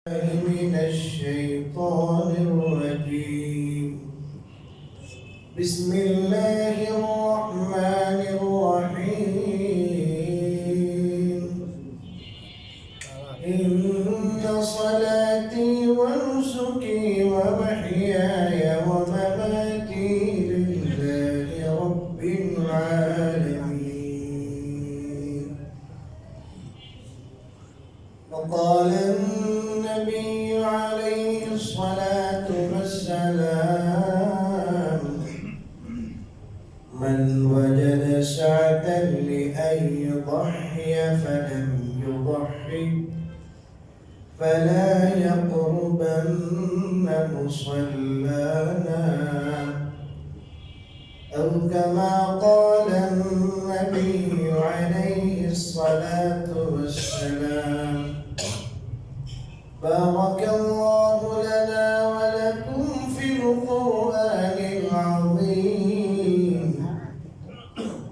من الشيطان الرجيم. بسم الله الرحمن الرحيم. إن صلاتي ونسكي ومحياي ومماتي لله رب العالمين. وقال النبي عليه الصلاة والسلام: من وجد سعة لأن يضحي فلم يضحي فلا يقربن مصلانا، أو كما قال النبي عليه الصلاة والسلام. بارك الله لنا ولكم في القرآن العظيم،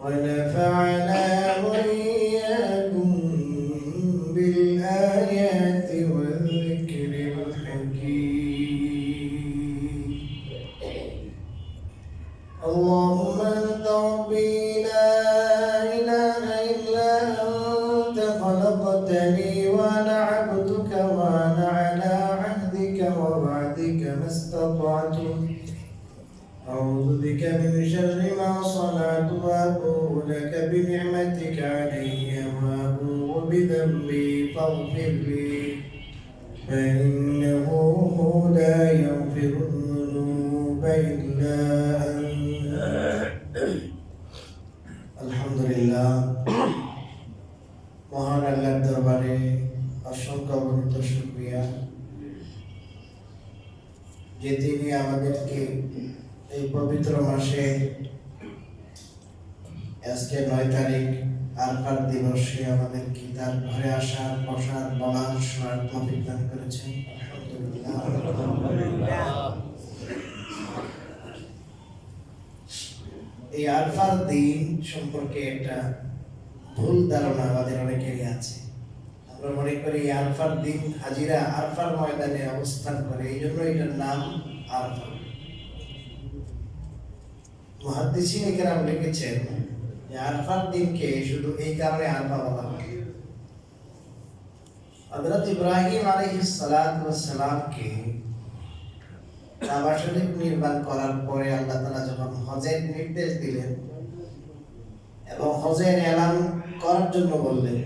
ونفعنا وإياكم بالآيات والذكر الحكيم. اللهم أنت ربي لا إله إلا أنت، خلقتني وأنا عبدك وأنا على عهدك ووعدك ما استطعت. أعوذ بك من شر ما صنعت، وأبوء لك بنعمتك علي وأبوء بذنبي فاغفر لي، فإنه لا يغفر الذنوب إلا أنت. আলহামদুলিল্লাহ, মহান আল্লাহর দরবারে অসংখ্য অগণিত শুকরিয়া যে তিনি আমাদেরকে এই পবিত্র মাসে আজকে ৯ তারিখ আরফার দিবসে আমাদেরকে তার ঘরে আসার, বসার, বলার, শোনার তৌফিক দান করেছেন। আলহামদুলিল্লাহ। এই আরফার দিন সম্পর্কে একটা ভুল ধারণা আমাদের অনেকেরই আছে। আমরা মনে করি আরফার দিন হাজিরা আরফার ময়দানে অবস্থান করে, এই জন্য এটার নাম আরফা। মুহাদ্দিসিন কেরাম লিখেছেন যে আরফার দিনকে শুধু এই কারণে আরফা বলা হয়। হযরত ইব্রাহিম আলাইহিস সালাতু ওয়াস সালামকে কাবা শরীফ নির্মাণ করার পরে আল্লাহ তাআলা যখন হজের নির্দেশ দিলেন এবং হজের এলান করার জন্য বললেন,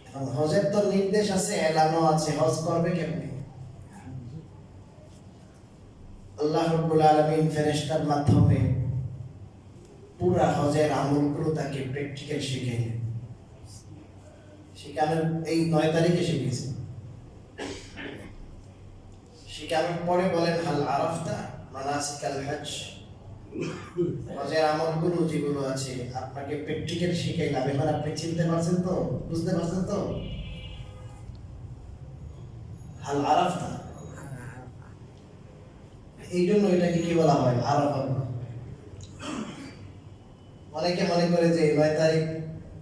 এবং হজের তো নির্দেশ আছে, এলানও আছে, হজ করবে কেমনে? আল্লাহ রাব্বুল আলামিন ফেরেশতার মাধ্যমে পুরা হজের আমলগুলো তাকে প্র্যাকটিক্যাল শিখাইলেন। শিখানোর এই ৯ তারিখে শিখিয়েছে। শিখানোর পরে বলেন, হাল আরাফতা মানাসিকাল হজ, হজের আমলগুলো যেগুলো আছে আপনাকে প্র্যাকটিক্যাল শিখাইলাম, এবার আপনি চিনতে পারছেন তো, বুঝতে পারছেন তো? হাল আরাফতা, এই জন্য এটাকে কি বলা হয়? আরাফা। অনেকে মনে করে যে ৯ তারিখ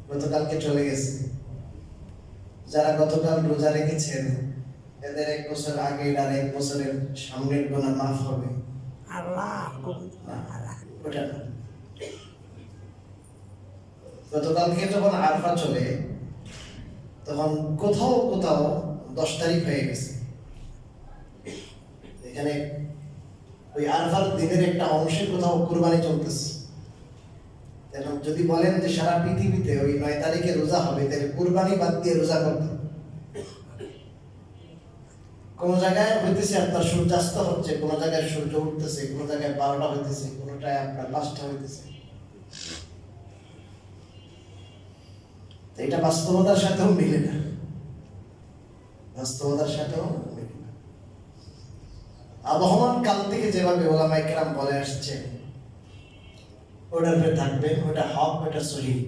গতকালকে চলে গেছে। যারা গতকাল রোজা রেখেছেন এদের ১ বছর আগে আর ১ বছরের সামনের গুনাহ মাফ হবে। গতকালকে যখন আরফা চলে তখন কোথাও কোথাও ১০ তারিখ হয়ে গেছে। এখানে ওই আরফার দিনের একটা অংশে কোথাও কুরবানি চলতেছে। এখন যদি বলেন যে সারা পৃথিবীতে ওই ৯ তারিখে রোজা হবে, তাহলে কুরবানি বাদ দিয়ে রোজা করতে। কোন জায়গায় হইতেছে আপনার সূর্যাস্ত হচ্ছে, কোন জায়গায় সূর্য উঠতেছে, কোন জায়গায় ১২টা হইতেছে, কোনটায় আপনার ৫টা হইতেছে। এটা বাস্তবতার সাথেও মিলে না, বাস্তবতার সাথেও মিলে না। আবহমান কাল থেকে যেভাবে ওলামায়ে কেরাম বলে আসছে ওটার উপরে থাকবেন, ওটা হক, ওটা সহিহ।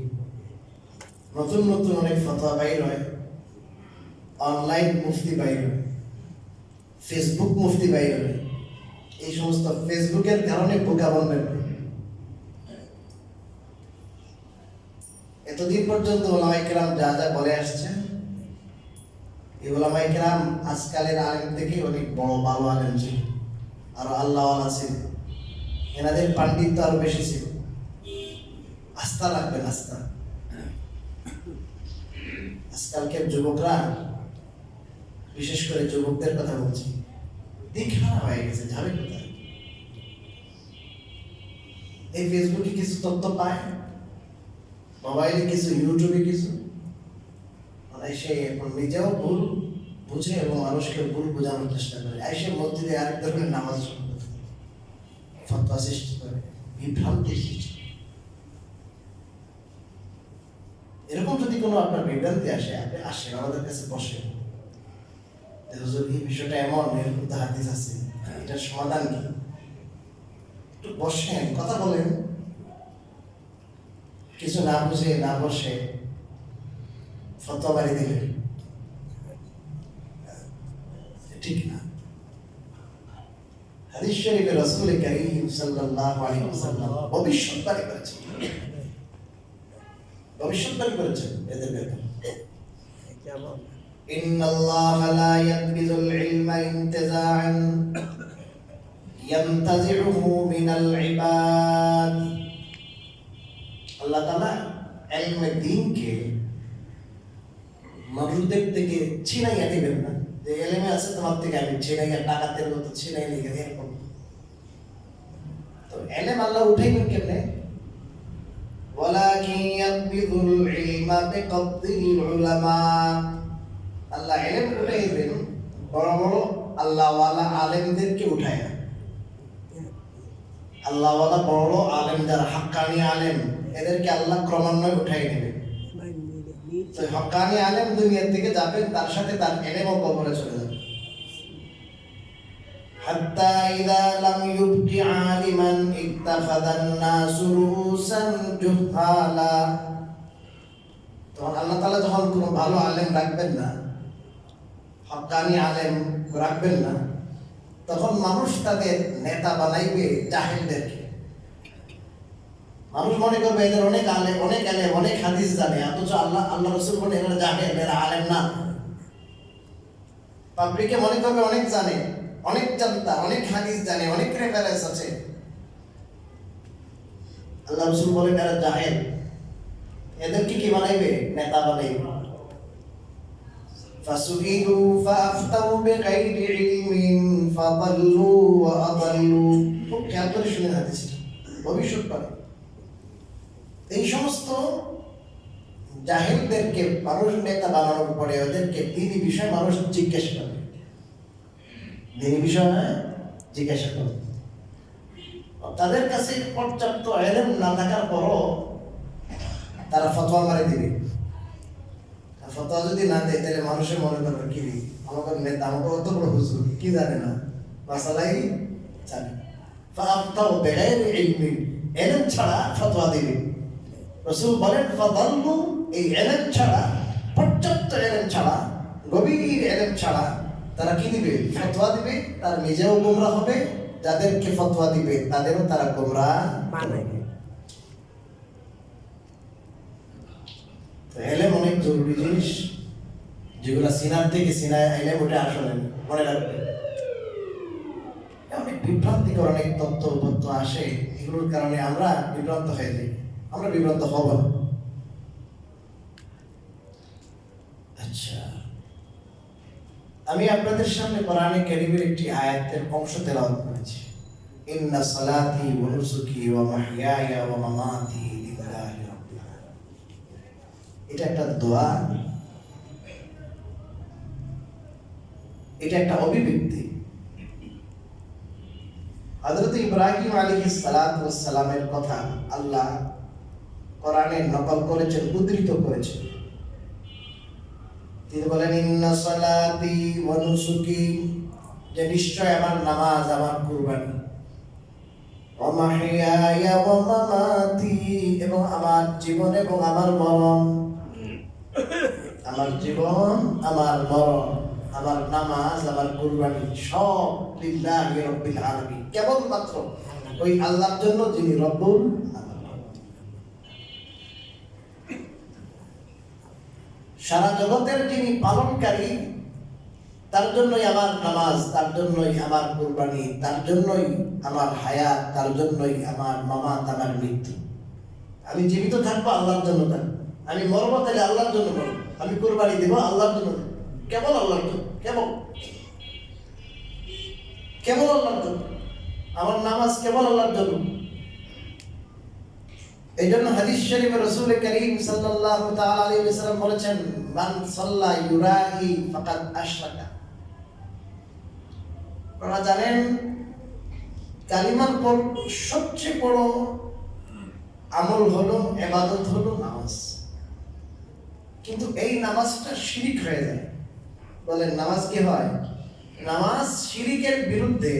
নতুন নতুন অনেক ফতোয়া বাইর হয়, অনলাইন মুফতি বাইর হয়, ফেসবুক মুফতি বাইর হয়। এই সমস্ত ফেসবুকের কারণে বোকা বলবেন। এতদিন পর্যন্ত ওলামায়ে কেরাম যা যা বলে আসছেন এই উলামায়ে কেরাম আজকালের আলেম থেকে অনেক বড় ভালো আলেম ছিল, আর আল্লাহওয়ালা ছিল, এনাদের পাণ্ডিত্য আরো বেশি ছিল। আস্থা রাখবেন, আস্থা। আজকালকের যুবকরা, বিশেষ করে যুবকদের কথা বলছি, দিকহারা হয়ে গেছে, যাবে কোথায়? এই ফেসবুকে কিছু তথ্য পায়, মোবাইলে কিছু, ইউটিউবে কিছু, মানে সে নিজেও ভুল বুঝে এবং মানুষকে ভুল বোঝানোর চেষ্টা করে। এসে মসজিদে আরেক ধরনের নামাজ শুরু করে, ফতোয়া সৃষ্টি করে, বিভ্রান্তি সৃষ্টি। এরকম যদি কোনো আপনার বিভ্রান্তি আসে, আপনি আসেন আমাদের কাছে, বসেন, হুজুর এই বিষয়টা এমন, এরকম তো হাদিস আছে, এটার সমাধান কি? একটু বসেন, কথা বলেন। কিছু না বুঝে না বসে ফতোয়া বাড়ি দিলেন, ঠিক না। হাদিস শরীফে রাসূল কারীম সাল্লাল্লাহু আলাইহি ওয়াসাল্লাম ভবিষ্যৎবাণী করেছেন, ভবিষ্যৎবাণী করেছেন এদের ব্যাপারে। ইন্নাল্লাহা লা ইয়াকবিজুল ইলমা ইনতিজাআন ইয়ানতাজিউহু মিনাল ইবাদ। আল্লাহ তাআলা ইলমে দ্বীনকে মানুষদের থেকে ছিনাইয়া দিবেন না, যে এলেমে আছে তোমার থেকে আমি ছিনাইয়া ডাকাতের মতো ছিনাই নিয়ে গেলে এরকম। তো এলেম আল্লাহ উঠাইবেন কেমনে? ওয়ালাকিন ইয়াকবিজুল ইলমা বিকবদিল উলামা। আল্লাহ এলেম উঠাইবেন বড় বড় আল্লাহওয়ালা আলেমদেরকে উঠায়। আল্লাহওয়ালা বড় আলেম যারা হাক্কানি আলেম, এদেরকে আল্লাহ ক্রমান্বয়ে উঠাই নেবে। তো হক্কানি আলেম দুনিয়া থেকে যাবেন, তার সাথে তার এলেমও কবরে চলে যাবে। হাত্তা ইযা লাম ইউবকি আলিমান ইত্তাখাযান নাসু রুসান জুহালা। তখন আল্লাহ তাআলা যখন কোনো ভালো আলেম রাখবেন না, হক্কানি আলেম রাখবেন না, তখন মানুষ তাদের নেতা বানাইবে জাহেলদেরকে। মানুষ মনে করবে এদের অনেক আলেম, অনেক আলেম, অনেক হাদিস জানে, অথচ আল্লাহ রাসূল বলে এরা জাহেল, এরা আলেম না। পাবলিকে মনে করবে অনেক জানে, অনেক জানতা, অনেক হাদিস জানে, অনেক রেফারেন্স আছে, আল্লাহ রাসূল বলেন এরা জাহেল। এদেরকে কি বানাইবে? নেতা বানাইবে। ফাসুইলু ফাআফতাউ বিগাইরি ইলমিন ফাদাল্লু ওয়া আদাল্লু। খুব খেয়াল করে শুনে হাদিসটা, ভবিষ্যৎবাণী। এই সমস্ত জাহেলদেরকে মানুষ নেতা বানানোর পরে ওদেরকে দ্বীনি বিষয়ে মানুষ জিজ্ঞেস করে, দ্বীনি বিষয়ে জিজ্ঞাসা করে। তাদের কাছে পর্যাপ্ত ইলম না থাকার পরও তারা ফতোয়া মারি দিবে। ফতোয়া যদি না দেয় তাহলে মানুষের মনে করবে কি আমাকে নেতা, আমাকে অত বড় হুজুর, কি জানে না, মাসালাই জানে। ফাআফতাউ বিগাইরি ইলমিন, ইলম ছাড়া ফতোয়া দিবে। রাসূল বলেন ফাদাল্লু, এই ইলম ছাড়া, পর্যাপ্ত ইলম ছাড়া, গভীর ইলম ছাড়া তারা কি দিবে? ফতোয়া দিবে। তার নিজেও গোমরা হবে, যাদেরকে ফতোয়া দিবে তাদেরও তারা গোমরা বানাবে। তো ইলম অনেক জরুরি জিনিস, যেগুলো সিনার থেকে সিনায় ইলম ওটা আসলে মনে রাখবে। অনেক বিভ্রান্তিকর অনেক তথ্য আসে, এগুলোর কারণে আমরা বিভ্রান্ত হয়ে যাই। আমরা বিভ্রান্ত হব না। আচ্ছা, আমি আপনাদের সামনে কোরআনে কারীমের একটি আয়াতের অংশ তেলাওয়াত করেছি। ইন্না সালাতি ওয়া নুসুকি ওয়া মাহইয়ায়া ওয়া মামাতি লিল্লাহি রাব্বিল আলামিন। এটা একটা দোয়া, এটা একটা অভিব্যক্তি। হযরত ইব্রাহিম আলাইহিস সালাতু ওয়াস সালামের কথা আল্লাহ কোরআনে নকল করেছেন, উদ্ধৃত করেছেন। তিনি বলেন ইন্না সালাতি ওয়া নুসুকি, যে নিশ্চয় আমার নামাজ, আমার কুরবানি, ওয়া মাহইয়ায়া ওয়া মামাতি, এবং আমার জীবন এবং আমার মরণ, আমার জীবন, আমার মরণ, আমার নামাজ, আমার কুরবানি সব লিল্লাহি রাব্বিল আলামিন, কেবলমাত্র ওই আল্লাহর জন্য যিনি রব্বুল আলামিন। সারা জগতের যিনি পালনকারী, তার জন্যই আমার নামাজ, তার জন্যই আমার কুরবানি, তার জন্যই আমার হায়াত, তার জন্যই আমার মামাত, আমার মৃত্যু। আমি জীবিত থাকবো আল্লাহর জন্য থাকবো, আমি মরবো তাহলে আল্লাহর জন্য মরবো, আমি কুরবানি দিব আল্লাহর জন্য দেব, কেবল আল্লাহর জন্য, কেবল কেবল আল্লাহর জন্য। আমার নামাজ কেবল আল্লাহর জন্য। এই জন্য হাদিস শরীফে রাসূল করিম সাল্লাল্লাহু তাআলা আলাইহি ওয়াসাল্লাম বলেছেন, মান সাল্লা ইউরাহি ফাকাদ আশরাকা। আপনারা জানেন কালিমার পর সবচেয়ে বড় আমল হলো, ইবাদত হলো নামাজ। কিন্তু এই নামাজটা শিরিক হয়ে যায়। বলেন নামাজ কি হয়? নামাজ শিরিকের বিরুদ্ধে।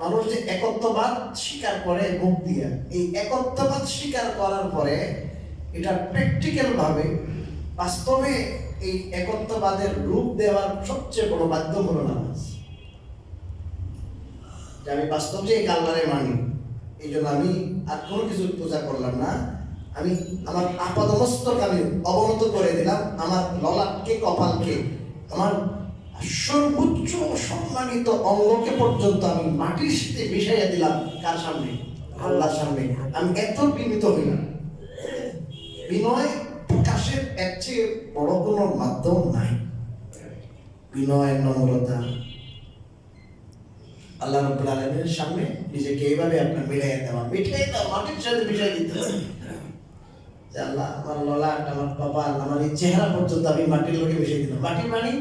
মানুষ যে একত্ববাদ স্বীকার করে মুখ দিয়ে, এই একত্ববাদ স্বীকার করার পরে এটা প্র্যাকটিক্যাল ভাবে বাস্তবে এই একত্ববাদের রূপ দেওয়ার সবচেয়ে বড় মাধ্যম হলো নামাজ। যে আমি বাস্তব যে এক আল্লাহরে মানি, এই জন্য আমি আর কোনো কিছু পূজা করলাম না, আমি আমার আপাদমস্তক আমি অবনত করে দিলাম, আমার ললাটকে, কপালকে, আমার সর্বোচ্চ সম্মানিত অঙ্গকে পর্যন্ত আমি মাটির সাথে মিশাইয়া দিলাম। কার সামনে? আল্লাহর সামনে। আমি এত বিনীত হইলাম। বিনয় প্রকাশের এর চেয়ে বড় কোনো মাধ্যম নাই। বিনয়, নম্রতা, আল্লাহ রাব্বুল আলামিনের সামনে নিজেকে এইভাবে আপনার মিলাইয়া দেওয়া, মিঠাই দেওয়া, মাটির সাথে মিশাই দিতে। যে আল্লাহ, আমার ললাট, আমার কপাল, আমার এই চেহারা পর্যন্ত আমি মাটির লোকে মিশিয়ে দিলাম। মাটি মানে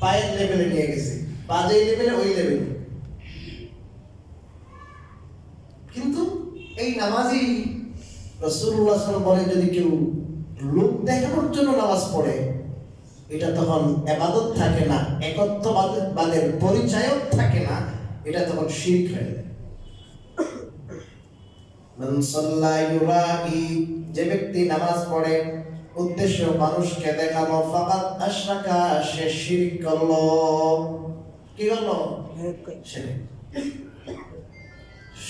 পায়ের লেভেলে নিয়ে গেছে, পা যেই লেভেলে ওই লেভেলে। কিন্তু এই নামাজি রাসূলুল্লাহ সাল্লাল্লাহু আলাইহি ওয়াসাল্লাম বলে, যদি কেউ লোক দেখানোর জন্য নামাজ পড়ে, এটা তখন ইবাদত থাকে না, একত্ববাদের পরিচয়ও থাকে না, এটা তখন শিরক হয়ে যায়। মান সাল্লা ইউরাহি, যে ব্যক্তি নামাজ পড়ে উদ্দেশ্য মানুষকে দেখানো, ফাকাদ আশরাকা, সে শিরক করলো। কি করলো? শিরক।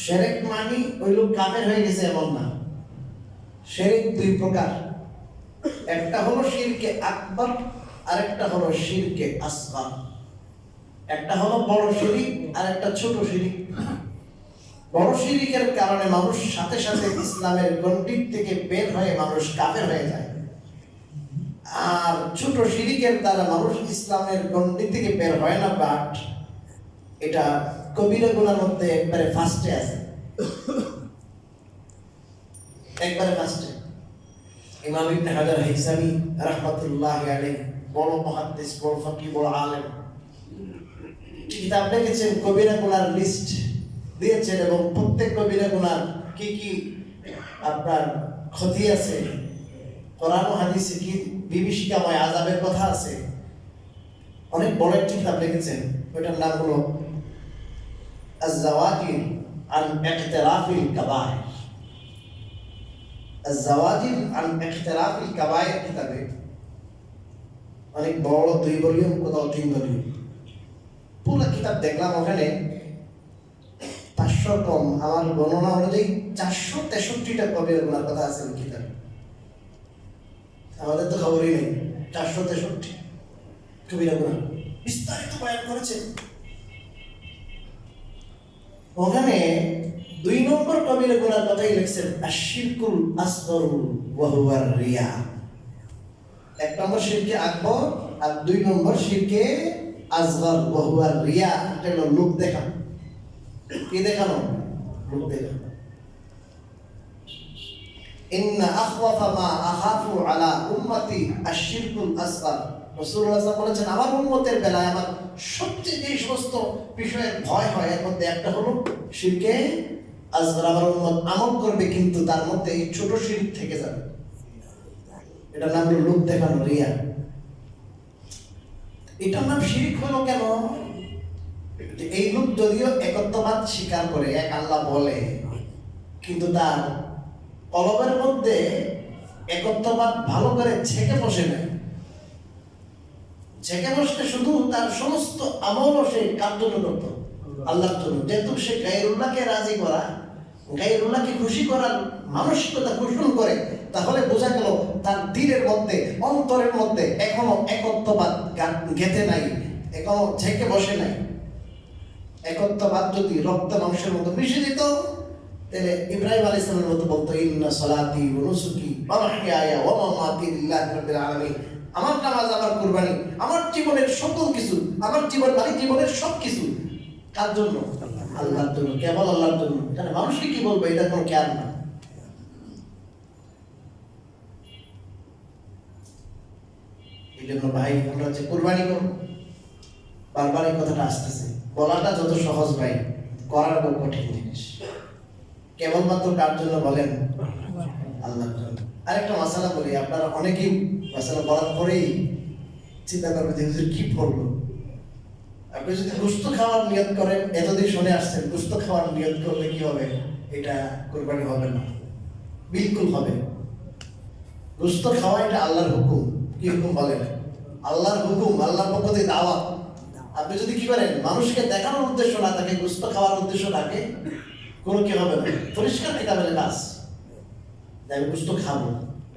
শিরক মানে ওই লোক কাফের হয়ে গেছে এমন না। শিরক দুই প্রকার, একটা হলো শিরকে আকবার, আর একটা হলো শিরকে আসগর। একটা হলো বড় শিরিক, আর একটা ছোট শিরিক। বড় শিরিকের কারণে মানুষ সাথে সাথে ইসলামের গণ্ডির থেকে বের হয়ে মানুষ কাফের হয়ে যায়, আর ছোট শিরিকের দ্বারা মানুষ ইসলামের গণ্ডি থেকে বের হয় না, বাট এটা কবিরা গুনার মধ্যে একবারে ফার্স্টে আছে, একবারে ফার্স্টে। ইমাম ইবনে হাজার হাইসামি রাহমাতুল্লাহি আলাইহি, বড় মুহাদ্দিস, বড় ফকিহ, বড় আলেম, কিতাব লিখেছেন, কবিরা গুনার লিস্ট দিয়েছেন, এবং প্রত্যেক কবিরা গুনার কি কি আপনার ক্ষতি আছে, কোরআন ও হাদিসে কি বিভীষিকাময় আযাবের কথা আছে, অনেক বড় একটি কিতাব লিখেছেন। ওইটার নাম হলো আয-যাওয়াজির আন ইকতিরাফিল কাবায়ের। আয-যাওয়াজির আন ইকতিরাফিল কাবায়ের কিতাবে অনেক বড়, 2 ভলিউম, কোথাও 3 ভলিউম। পুরো কিতাব দেখলাম, ওখানে 500 কম, আমার গণনা অনুযায়ী 463টা কবিরা গুনার কথা আছে ওই কিতাবে। আমাদের তো খবরই নেই, 463 কবিরা গুনাহ বিস্তারিত বয়ান করেছেন। ওখানে 2 নম্বর কবিরা গুনার কথাই লিখছেন, আশ-শিরকুল আসগরু ওয়া হুয়া রিয়া। 1 নম্বর শিরকে আকবর, আর 2 নম্বর শিরকে আসগর ওয়া হুয়া রিয়া, এটা হলো লোক দেখানো। কি দেখানো? লোক দেখানো। ইন্না আখওয়াফা মা আখাফু আলা উম্মতি আশ-শিরকুল আসগর। রাসূলুল্লাহ সাল্লাল্লাহু আলাইহি ওয়াসাল্লাম বলেছেন, আমার উম্মতের বেলায় আমার সবচেয়ে যে সমস্ত বিষয়ের ভয় হয়, এর মধ্যে একটা হলো শিরকে আসগর। আমার উম্মত আমল করবে, কিন্তু তার মধ্যে এই ছোট শিরক থেকে যাবে। এটার নাম হলো লোক দেখানো, রিয়া। এটার নাম শিরক হলো কেন? এই লোক যদিও একত্ববাদ স্বীকার করে, এক আল্লাহ বলে, কিন্তু তার কলবের মধ্যে একত্ববাদ ভালো করে ছেকে বসে নাই। ছেকে বসলে শুধু তার সমস্ত আমল সে কার জন্য করত? আল্লাহর জন্য। যেহেতু সে গায়রুল্লাহকে রাজি করা, গায়রুল্লাহকে খুশি করার মানসিকতা পোষণ করে, তাহলে বোঝা গেল তার দিলের মধ্যে, অন্তরের মধ্যে এখনো একত্ববাদ গেঁথে নাই, এখনো ঝেঁকে বসে নাই। একত্ববাদ যদি রক্ত মাংসের মতো মিশে যেত, তাহলে ইব্রাহিম আলাইহিস সালামের মতো বলতো, ইন্না সালাতি ওয়া নুসুকি ওয়া মাহইয়ায়া ওয়া মামাতি লিল্লাহি রাব্বিল আলামিন। আমার নামাজ, আমার কুরবানি, আমার জীবনের সকল কিছু, আমার জীবন মানে জীবনের সব কিছু কার জন্য? আল্লাহর জন্য, কেবল আল্লাহর জন্য। তাহলে মানুষকে কি বলবো, এটা কোনো কেয়ার না। এই জন্য ভাই, আমরা যে কুরবানি করবো, বারবার এই কথাটা আসতেছে, বলাটা যত সহজ ভাই, করার খুব কঠিন জিনিস। কেবলমাত্র কার জন্য বলেন? আল্লাহর জন্য। আরেকটা মাসালা বলি, আপনারা অনেকেই মাসালা বলার পরেই চিন্তা করবেন যে হুজুর কি বললো। আপনি যদি গোশত খাওয়ার নিয়ত করেন, এতদিন শুনে আসছেন, গোশত খাওয়ার নিয়ত করলে কি হবে? এটা কুরবানি হবে না, বিলকুল হবে। গোশত খাওয়া এটা আল্লাহর হুকুম। কি হুকুম বলেন? আল্লাহর হুকুম, আল্লাহর পক্ষ থেকে দাওয়াত। আপনি যদি কি করেন, মানুষকে দেখানোর উদ্দেশ্য না থাকে, গোশত খাওয়ার উদ্দেশ্য থাকে, কোনো কি হবে না, পরিষ্কার কিতাবের কাজ, আমি গোশত খাবো,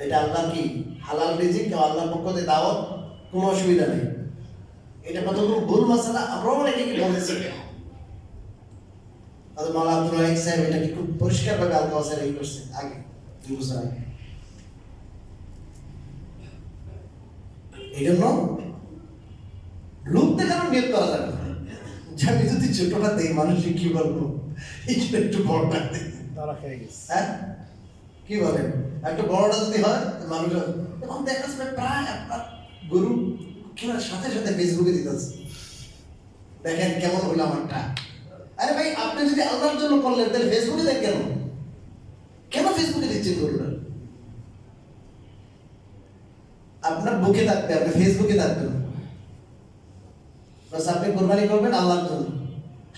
এটা আল্লাহ কি হালাল রিজিক, আল্লাহর পক্ষ থেকে দাওয়াত, কোনো অসুবিধা নেই। এটা কতগুলো ভুল মাসালা আমরাও অনেকে কি বলেছি। মাওলানা আব্দুল রাহিক সাহেব এটা কি খুব পরিষ্কার ভাবে আল কাউসার এই করছে আগে 2 বছর আগে। এই জন্য লোক দেখানোর নিয়ত করা যাবে না, যে আমি যদি ছোটটা দেই মানুষ কি বলবো, এইটা একটু বড়টা দেই, তারা খেয়ে গেছে। হ্যাঁ, কি বলেন? একটু বড়টা যদি হয় মানুষ, এখন দেখা যাচ্ছে প্রায় আপনার গরু কেনার সাথে সাথে ফেসবুকে দিতেছে, দেখেন কেমন হলো আমারটা। আরে ভাই, আপনি যদি আল্লাহর জন্য করলেন, তাহলে ফেসবুকে দেন কেন? কেন ফেসবুকে দিচ্ছেন গরুটা? আপনার বুকে থাকবে, আপনি ফেসবুকে থাকবেন। বাস আপনি কোরবানি করবেন আল্লাহর জন্য,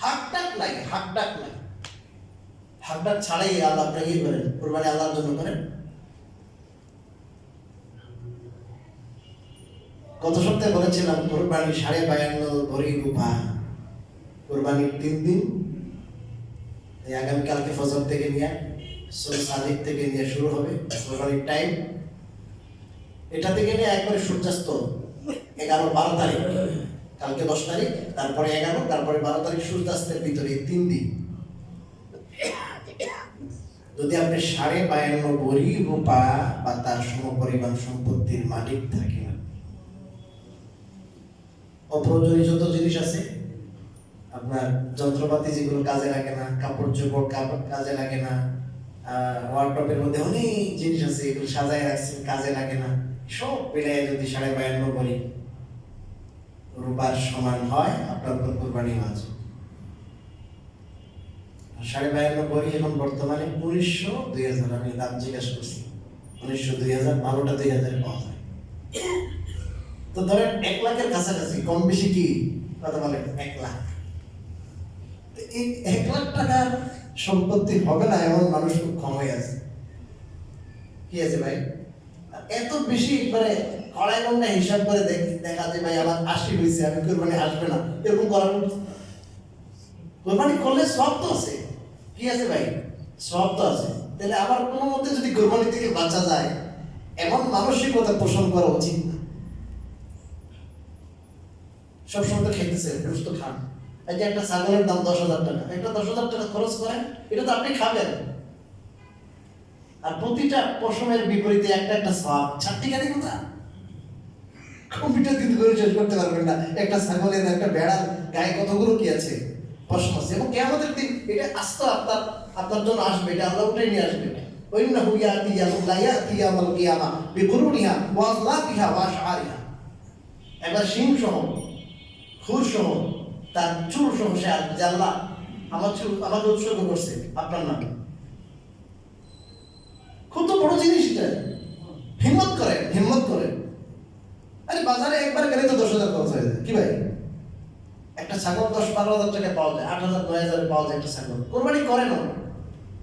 হাকডাক নাই, হাকডাক নাই, হাকডাক ছাড়াই আল্লাহ আপনাকে করেন, কোরবানি আল্লাহর জন্য করেন। গত সপ্তাহে বলেছিলাম কোরবানি 52.5 ভরি রূপা, কোরবানির 3 দিন, আগামীকালকে ফজর থেকে নিয়ে সাদিক থেকে নিয়ে শুরু হবে কোরবানির টাইম। এটা থেকে নিয়ে একবারে সূর্যাস্ত 11-12 তারিখ, কালকে 10 তারিখ, তারপরে 11, তারপরে 12 তারিখ, সূর্যাস্তের ভিতরে 3 দিন। যদি আপনি 52.5 ভরি রূপা বা তার সমপরিমাণ সম্পত্তির মালিক থাকেন, অপ্রয়োজনীয় যত জিনিস আছে, আপনার যন্ত্রপাতি যেগুলো কাজে লাগে না, কাপড় চোপড় কাজে লাগে না, ওয়ার্ডরোবের মধ্যে অনেক জিনিস আছে এগুলো সাজায় রাখছেন, কাজে লাগে না, সব মিলে যদি 52.5 ভরি রূপার সমান হয়, আপনার উপর কোরবানি ওয়াজিব। 52.5 ভরি এখন বর্তমানে 1900-2000, আমি দাম জিজ্ঞাসা করছি, 1900-2000, ভালোটা 2000 পাওয়া যায়। তো ধরেন 1 লাখের কাছাকাছি, কম বেশি কি কথা বলেন? 1 লাখ। এই 1 লাখ টাকার সম্পত্তি হবে না এমন মানুষ খুব কম হয়ে আছে। কি আছে ভাই? এত বেশি মানে কড়াই গন্ডা হিসাব করে দেখা যায় ভাই আমার 80 হয়েছে, আমি কোরবানি আসবে না, এরকম করার কোরবানি করলে সব তো আছে। কি আছে ভাই? সব তো আছে। তাহলে আবার কোনো মতে যদি কোরবানি থেকে বাঁচা যায়, এমন মানসিকতা পোষণ করা উচিত না। সবসময় তো খেতেছে, গোশত খান। এই যে একটা ছাগলের দাম 10,000 টাকা, একটা 10,000 টাকা খরচ করেন, এটা তো আপনি খাবেন। আর প্রতিটা পশমের বিপরীতে একটা একটা সওয়াব, 4 টাকা দিয়ে কথা কম্পিউটার কিন্তু করে শেষ করতে পারবেন না। একটা ছাগলের, একটা বেড়ার গায়ে কতগুলো কি আছে, পশম আছে। এবং কিয়ামতের দিন এটা আস্তে আপনার জন্য আসবে, এটা আল্লাহ উঠাই নিয়ে আসবে। ওয়াইন্নাহু ইয়াতি ইয়াউমা ইয়াতি ইয়াউমাল কিয়ামা বিকুরুনিহা ওয়া আযলাফিহা ওয়া আশআরিহা। এবার শিং সহ, খুর সহ, তার চুল সহ সে আসবে, আল্লাহ আমার চুল আমাকে উৎসর্গ করছে আপনার নামে। কত বড় জিনিস এটা, হিম্মত করেন, হিম্মত করেন। আরে বাজারে একবার গেলে তো 10,000 খরচ হয়ে যায়। কি ভাই, একটা ছাগল 10-12,000 টাকা পাওয়া যায়, 8,000-9,000 পাওয়া যায় একটা ছাগল। কোরবানি করে না,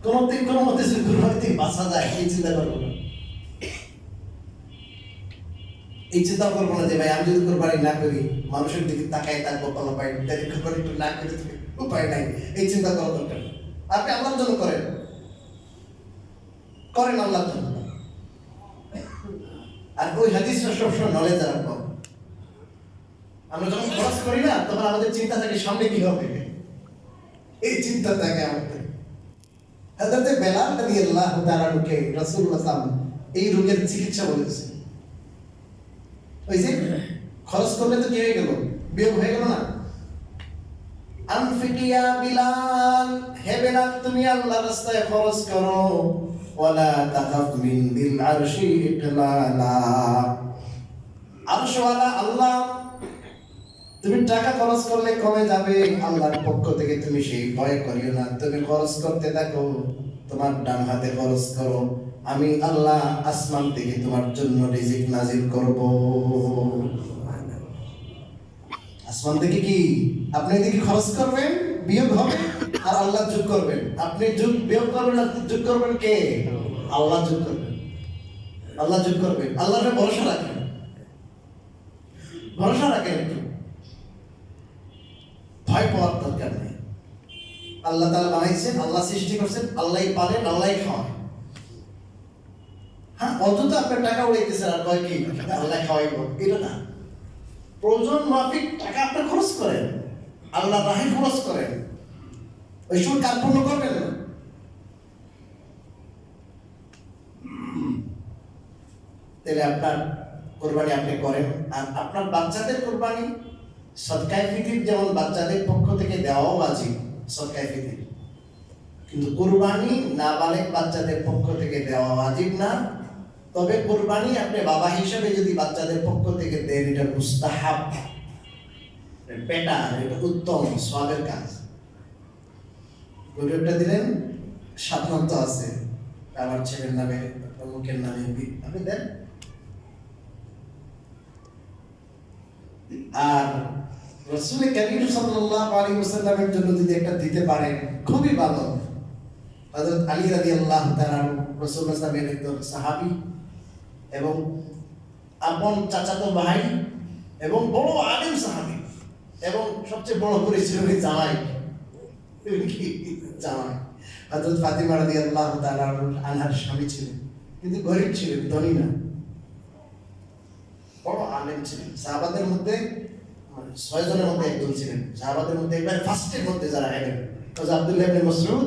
কোনো মতে কোরবানি থেকে বাঁচা যায় এই চিন্তা করবো না। এই চিন্তা করবো না যে ভাই আমি যদি কোরবানি না করি, মানুষের দিকে তাকায় থাকবো, কোনো পাই কোরবানি একটু না করে উপায় নাই, এই চিন্তা করা দরকার। আপনি আল্লাহর জন্য করেন, করেন আল্লাহর জন্য। আর ওই হাদিসটা সবসময় নলেজ রাখবো। আমরা যখন খরচ করি না তখন আমাদের চিন্তা থাকে সামনে কি হবে, এই চিন্তা থাকে আমাদের। হযরত বেলাল রাদিয়াল্লাহু তাআলা কে রাসূলুল্লাহ সাল্লাল্লাহু আলাইহি ওয়াসাল্লাম এই রোগের চিকিৎসা বলেছে। ওই যে খরচ করলে তো কি হয়ে গেল, বিয়োগ হয়ে গেল না। আনফিক ইয়া বিলাল, হে বেলাল তুমি আল্লাহর রাস্তায় খরচ করো। ওয়ালা তাখাফ মিন দিল আরশি ইকলালা, আরশওয়ালা আল্লাহ, তুমি টাকা খরচ করলে কমে যাবে, আল্লাহর পক্ষ থেকে তুমি সেই ভয় করিও না। তুমি খরচ করতে থাকো, তোমার ডান হাতে খরচ করো, আমি আল্লাহ আসমান থেকে তোমার জন্য রিজিক নাজিল করব। আসমান থেকে কি আপনি এদিকে খরচ করবেন, বিয়োগ হবে, আর আল্লাহ যোগ করবেন। আপনি যোগ বিয়োগ করবেন না, যোগ করবেন কে? আল্লাহ যোগ করবেন, আল্লাহ যোগ করবেন। আল্লাহর ভরসা রাখেন, ভরসা রাখেন, একটু ভয় পাওয়ার দরকার নেই। আল্লাহ তাআলা বানাইছেন, আল্লাহ সৃষ্টি করছেন, আল্লাহই পালেন, আল্লাহই খাওয়ান। হ্যাঁ, অযথা আপনার টাকা উড়াইতেছেন আর কয় কি আল্লাহ খাওয়াইব, এটা না। প্রয়োজন মাফিক টাকা আপনি খরচ করেন, আল্লাহ রাহে খরচ করেন, ওই সময় কার্পণ্য করবেন না। তাহলে আপনার কোরবানি আপনি করেন। আর আপনার বাচ্চাদের কোরবানি সদকায়ে ফিতর যেমন বাচ্চাদের পক্ষ থেকে দেওয়াও ওয়াজিব, সদকায়ে ফিতর, কিন্তু কোরবানি নাবালেগ বাচ্চাদের পক্ষ থেকে দেওয়া ওয়াজিব না। তবে কোরবানি আপনি বাবা হিসেবে যদি বাচ্চাদের পক্ষ থেকে দেন, এটা মুস্তাহাব, বেটার, এটা উত্তম সওয়াবের কাজ। গরুটা দিলেন, সাধারণত আছে আমার ছেলের নামে, অমুকের নামে, আপনি দেন। আর রাসূল করিম সাল্লাল্লাহু আলাইহি ওয়াসাল্লামের জন্য যদি একটা দিতে পারেন খুবই ভালো। হযরত আলী রাদিয়াল্লাহু তাআলা রাসূলুল্লাহ সাল্লাল্লাহু আলাইহি ওয়াসাল্লামের একজন সাহাবী এবং আপন চাচাতো ভাই এবং বড় আলেম সাহাবী, এবং সবচেয়ে বড় করে ছিলেন জামাই, জামাই হযরত ফাতিমা রাদিয়াল্লাহু তাআলা আনহার স্বামী ছিলেন, কিন্তু গরীব ছিলেন, ধনী না, বড় আলেম ছিলেন। সাহাবাদের মধ্যে 6 জনের মধ্যে একজন ছিলেন, সাহাবাদের মধ্যে একবার ফার্স্টের মধ্যে যারা আলেম, হযরত আব্দুল্লাহ ইবনে মাসউদ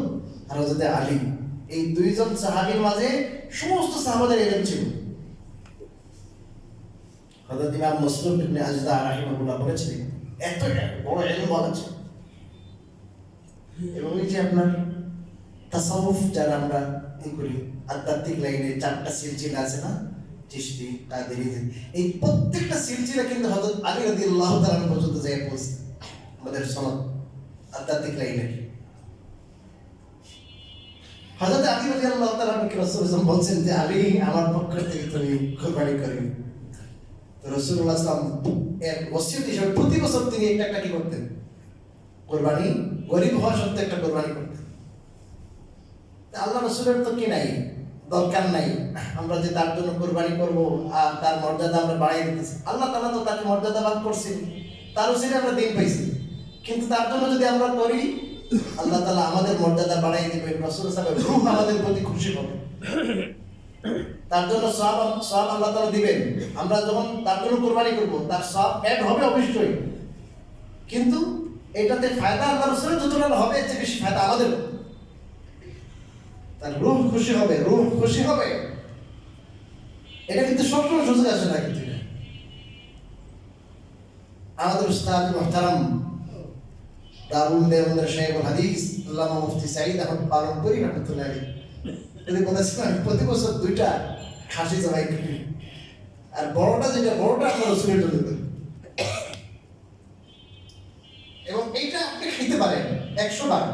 আর হযরত আলী, এই দুইজন সাহাবীর মাঝে সমস্ত সাহাবাদের ইলম ছিল। হযরত ইমাম মুসলিম ইবনে আজদা রাহিমাহুল্লাহ বলেছিলেন এত বড় ইলম আছে। এবং এই যে আপনার তাসাউফ যারা আমরা এই করি, আধ্যাত্মিক লাইনে 4টা সিলসিলা আছে না, চিশতি, কাদেরি, এই প্রত্যেকটা সিলসিলা কিন্তু হযরত আলী রাদিয়াল্লাহু তাআলা পর্যন্ত যায় পৌঁছে আমাদের সনদ আধ্যাত্মিক লাইনে। হযরত আলী রাদিয়াল্লাহু তাআলা কে রাসূলুল্লাহ বলছেন যে আলী আমার পক্ষ থেকে তুমি কুরবানি করিও। তো রাসূলুল্লাহ সাল্লাল্লাহু আলাইহি ওয়াসাল্লাম এর ওসিয়ত হিসেবে প্রতি বছর তিনি একটা কি করতেন, কুরবানি, গরীব হওয়া সত্ত্বেও একটা কুরবানি করতেন। আল্লাহ রাসূলের তো কি নাই, দরকার নাই আমরা যে তার জন্য কুরবানি করব আর তার মর্যাদা আমরা বাড়াই দিতেছি। আল্লাহ তাআলা তো তাকে মর্যাদাবান করছেন, তার উসিলায় আমরা দিন পাইছি, কিন্তু তার জন্য যদি আমরা করি আল্লাহ তাআলা আমাদের মর্যাদা বাড়াই দিবেন, রাসূল সাল্লাল্লাহু আলাইহি ওয়াসাল্লাম আমাদের প্রতি খুশি হবে, তার জন্য সওয়াব আল্লাহ তাআলা দিবেন। আমরা যখন তার জন্য কুরবানি করব তার সওয়াব অ্যাড হবে অবশ্যই, কিন্তু এটাতে ফায়দা আল্লাহ রাসূলের যতটা হবে এর চেয়ে বেশি ফায়দা আমাদের। তার রূহ খুশি হবে, রূহ খুশি হবে, এটা কিন্তু সবসময় সুযোগ আসে না। কিন্তু আমাদের উস্তাদ মুহতারাম দারুল দেওবন্দের শাইখুল হাদিস আল্লামা মুফতি সাঈদ আহমদ পালনপুরি রাহমাতুল্লাহ আলাইহি তিনি বলেছিলেন প্রতি বছর 2টা খাসি জবাই করি, আর বড়টা যেটা বড়টা আপনার রাসূলের জন্য করি, এবং এইটা আপনি খেতে পারেন 100 বার,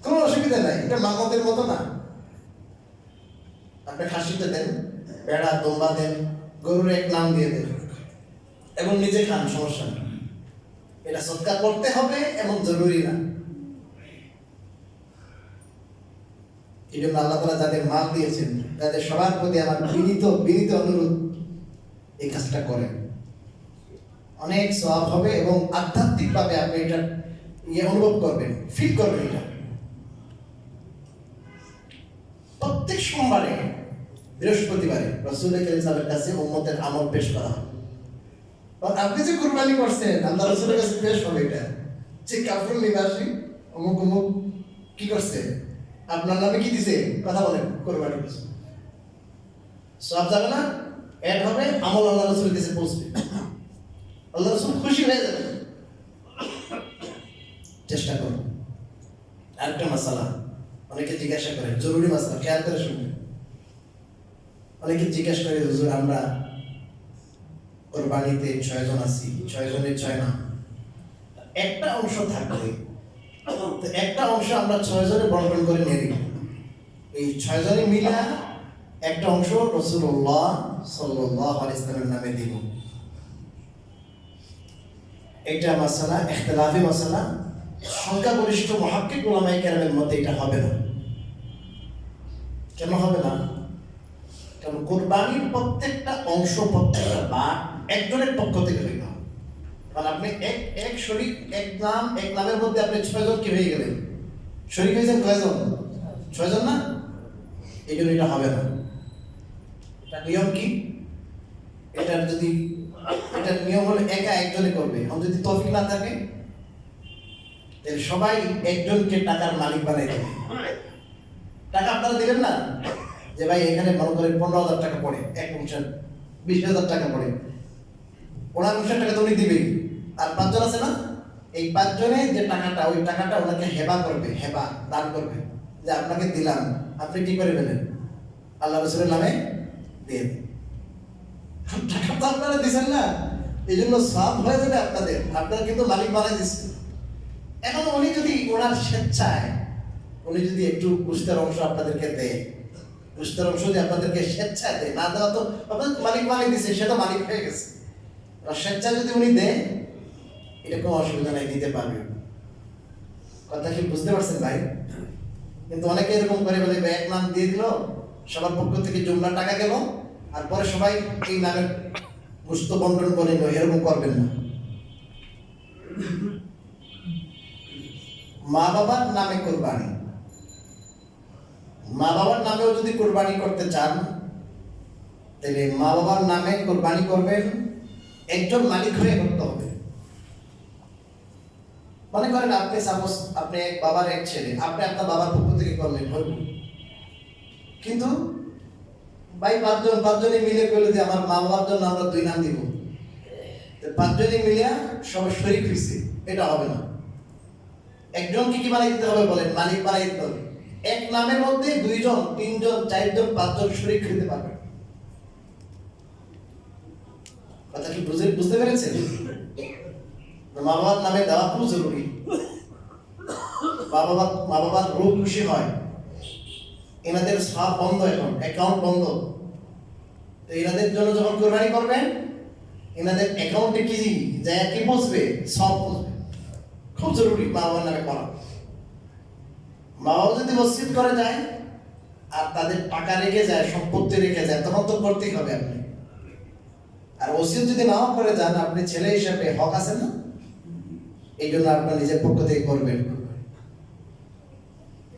কোনো অসুবিধা নাই, এটা মানতের মতো না। আপনি খাসিতে দেন, বেড়া দোম্বা দেন, গরুর এক নাম দিয়ে দেন এবং নিজে খান, সমস্যা নেই। এটা সদকা করতে হবে এবং জরুরি না। এই জন্য আল্লাহ তাআলা যাদের মাল দিয়েছেন তাদের সবার প্রতি আমার বিনীত অনুরোধ, এই কাজটা করেন, অনেক সওয়াব হবে এবং আধ্যাত্মিকভাবে আপনি এটা অনুভব করবেন, ফিল করবেন। এটা প্রত্যেক সোমবারে, বৃহস্পতিবারে রাসূল কারীম সাল্লাল্লাহু আলাইহি ওয়াসাল্লামের কাছে উম্মতের আমল পেশ করা হয়। আপনি যে কুরবানি করছেন আল্লাহ রাসূলের কাছে পেশ হবে এটা, যে কাফরুল নিবাসী অমুক অমুক কি করছে, আপনার নামে কি দিছে, কথা বলেন, কুরবানি করছে, সব যাবে না, এড হবে, আমল আল্লাহ রাসূলের কাছে পৌঁছবে, আল্লাহ রাসূল খুশি হয়ে যাবে। চেষ্টা করুন। আরেকটা মাসালা অনেকে জিজ্ঞাসা করে, জরুরি মাসালা, খেয়াল করে শুনবেন। অনেকে জিজ্ঞাসা করে, হুজুর আমরা কোরবানিতে 6 জন আছি, 6 জনের 6 নাম, একটা অংশ থাকবে, তো একটা অংশ আমরা 6 জনে বন্টন করে নিয়ে নিব, এই 6 জনে মিলা একটা অংশ রাসূলুল্লাহ সাল্লাল্লাহু আলাইহি ওয়াসাল্লামের নামে দিব। এটা মাসালা ইখতিলাফি মাসালা, সংখ্যাগরিষ্ঠ মুহাক্কিক উলামায়ে কেরামের মতে এটা হবে না। কেন হবে না? কারণ কোরবানির প্রত্যেকটা অংশ, প্রত্যেকটা ভাগ একজনের পক্ষ থেকে হইতে হবে। কারণ আপনি এক শরীক, এক নামের মধ্যে আপনি 6 জন কি হয়ে গেলেন, শরীক হয়েছেন কয়জন? 6 জন না? এই জন্য এটা হবে না। এটা নিয়ম কি? এটার নিয়ম হলো একা একজনে করবে। এখন যদি তৌফিক না থাকে তাহলে সবাই একজনকে টাকার মালিক বানাই দেবে। টাকা আপনারা দিবেন না, যে ভাই এখানে মনে করে 15,000 টাকা পড়ে, এক অনুষ্ঠান 20,000 টাকা পড়ে, 19 টাকা তো উনি দিবেই, আর 5 জন আছে না, এই 5 জনে যে টাকাটা, ওই টাকাটা ওনাকে হেবা করবে, হেবা দান করবে, যে আপনাকে দিলাম, আপনি কি করে নেবেন? আল্লাহ রাসূলের নামে দিয়ে দিন। টাকা তো আপনারা দিচ্ছেন না, এই জন্য সব হয়ে যাবে আপনাদের, আপনারা কিন্তু মালিক বানাই দিচ্ছেন। এখন উনি যদি ওনার স্বেচ্ছায়, উনি যদি একটু পুষ্টের অংশ আপনাদেরকে দেয়, পুষ্টের অংশ যদি আপনাদেরকে স্বেচ্ছায় দেয়, না দেওয়া তো আপনাদের মালিক বানাই দিচ্ছে, সে তো মালিক হয়ে গেছে। আর স্বেচ্ছায় যদি উনি দেয়, এটা কোনো অসুবিধা নাই, দিতে পারবে। কথা কি বুঝতে পারছেন ভাই? কিন্তু অনেকে এরকম করে বলে, এক নাম দিয়ে দিল, সবার পক্ষ থেকে জুমলা টাকা গেল, আর পরে সবাই এই নামের গোশত বন্টন করে নিল, এরকম করবেন না। মা বাবার নামে কোরবানি, মা বাবার নামেও যদি কোরবানি করতে চান, তাহলে মা বাবার নামে কোরবানি করবেন, একজন মালিক হয়ে করতে হবে। মনে করেন আপনি সাপোজ আপনি এক বাবার এক ছেলে, আপনি আপনার বাবার পক্ষ থেকে করলেন, হইল, কিন্তু ভাই 5 জনে মিলে করলে যে আমার মা বাবার জন্য আমরা 2 নাম দিব, 5 জনে মিলিয়া সবাই শরীক হয়েছে, এটা হবে না। একজনকে কি বানাই দিতে হবে বলেন? মালিক বানাই দিতে হবে। এক নামের মধ্যে 2 জন, 3 জন, 4 জন, 5 জন শরীক হতে পারবে। কথা কি বুঝতে পেরেছেন? মা বাবার নামে দেওয়া খুব জরুরি। মা বাবার রূপ খুশি হয়, এনাদের সব বন্ধ, এখন অ্যাকাউন্ট বন্ধ, তো এনাদের জন্য যখন কোরবানি করবেন, এনাদের অ্যাকাউন্টে কি যায়, কি বসবে, সব বসবে। খুব জরুরি মা বাবার নামে করা। মা বাবা যদি ওসিয়ত করে যায় আর তাদের টাকা রেখে যায়, সম্পত্তি রেখে যায়, তখন তো করতেই হবে আপনি। আর ওসিয়ত যদি নাও করে যান, আপনি ছেলে হিসেবে হক আছে না, এই জন্য আপনার নিজের পক্ষ থেকে করবেন।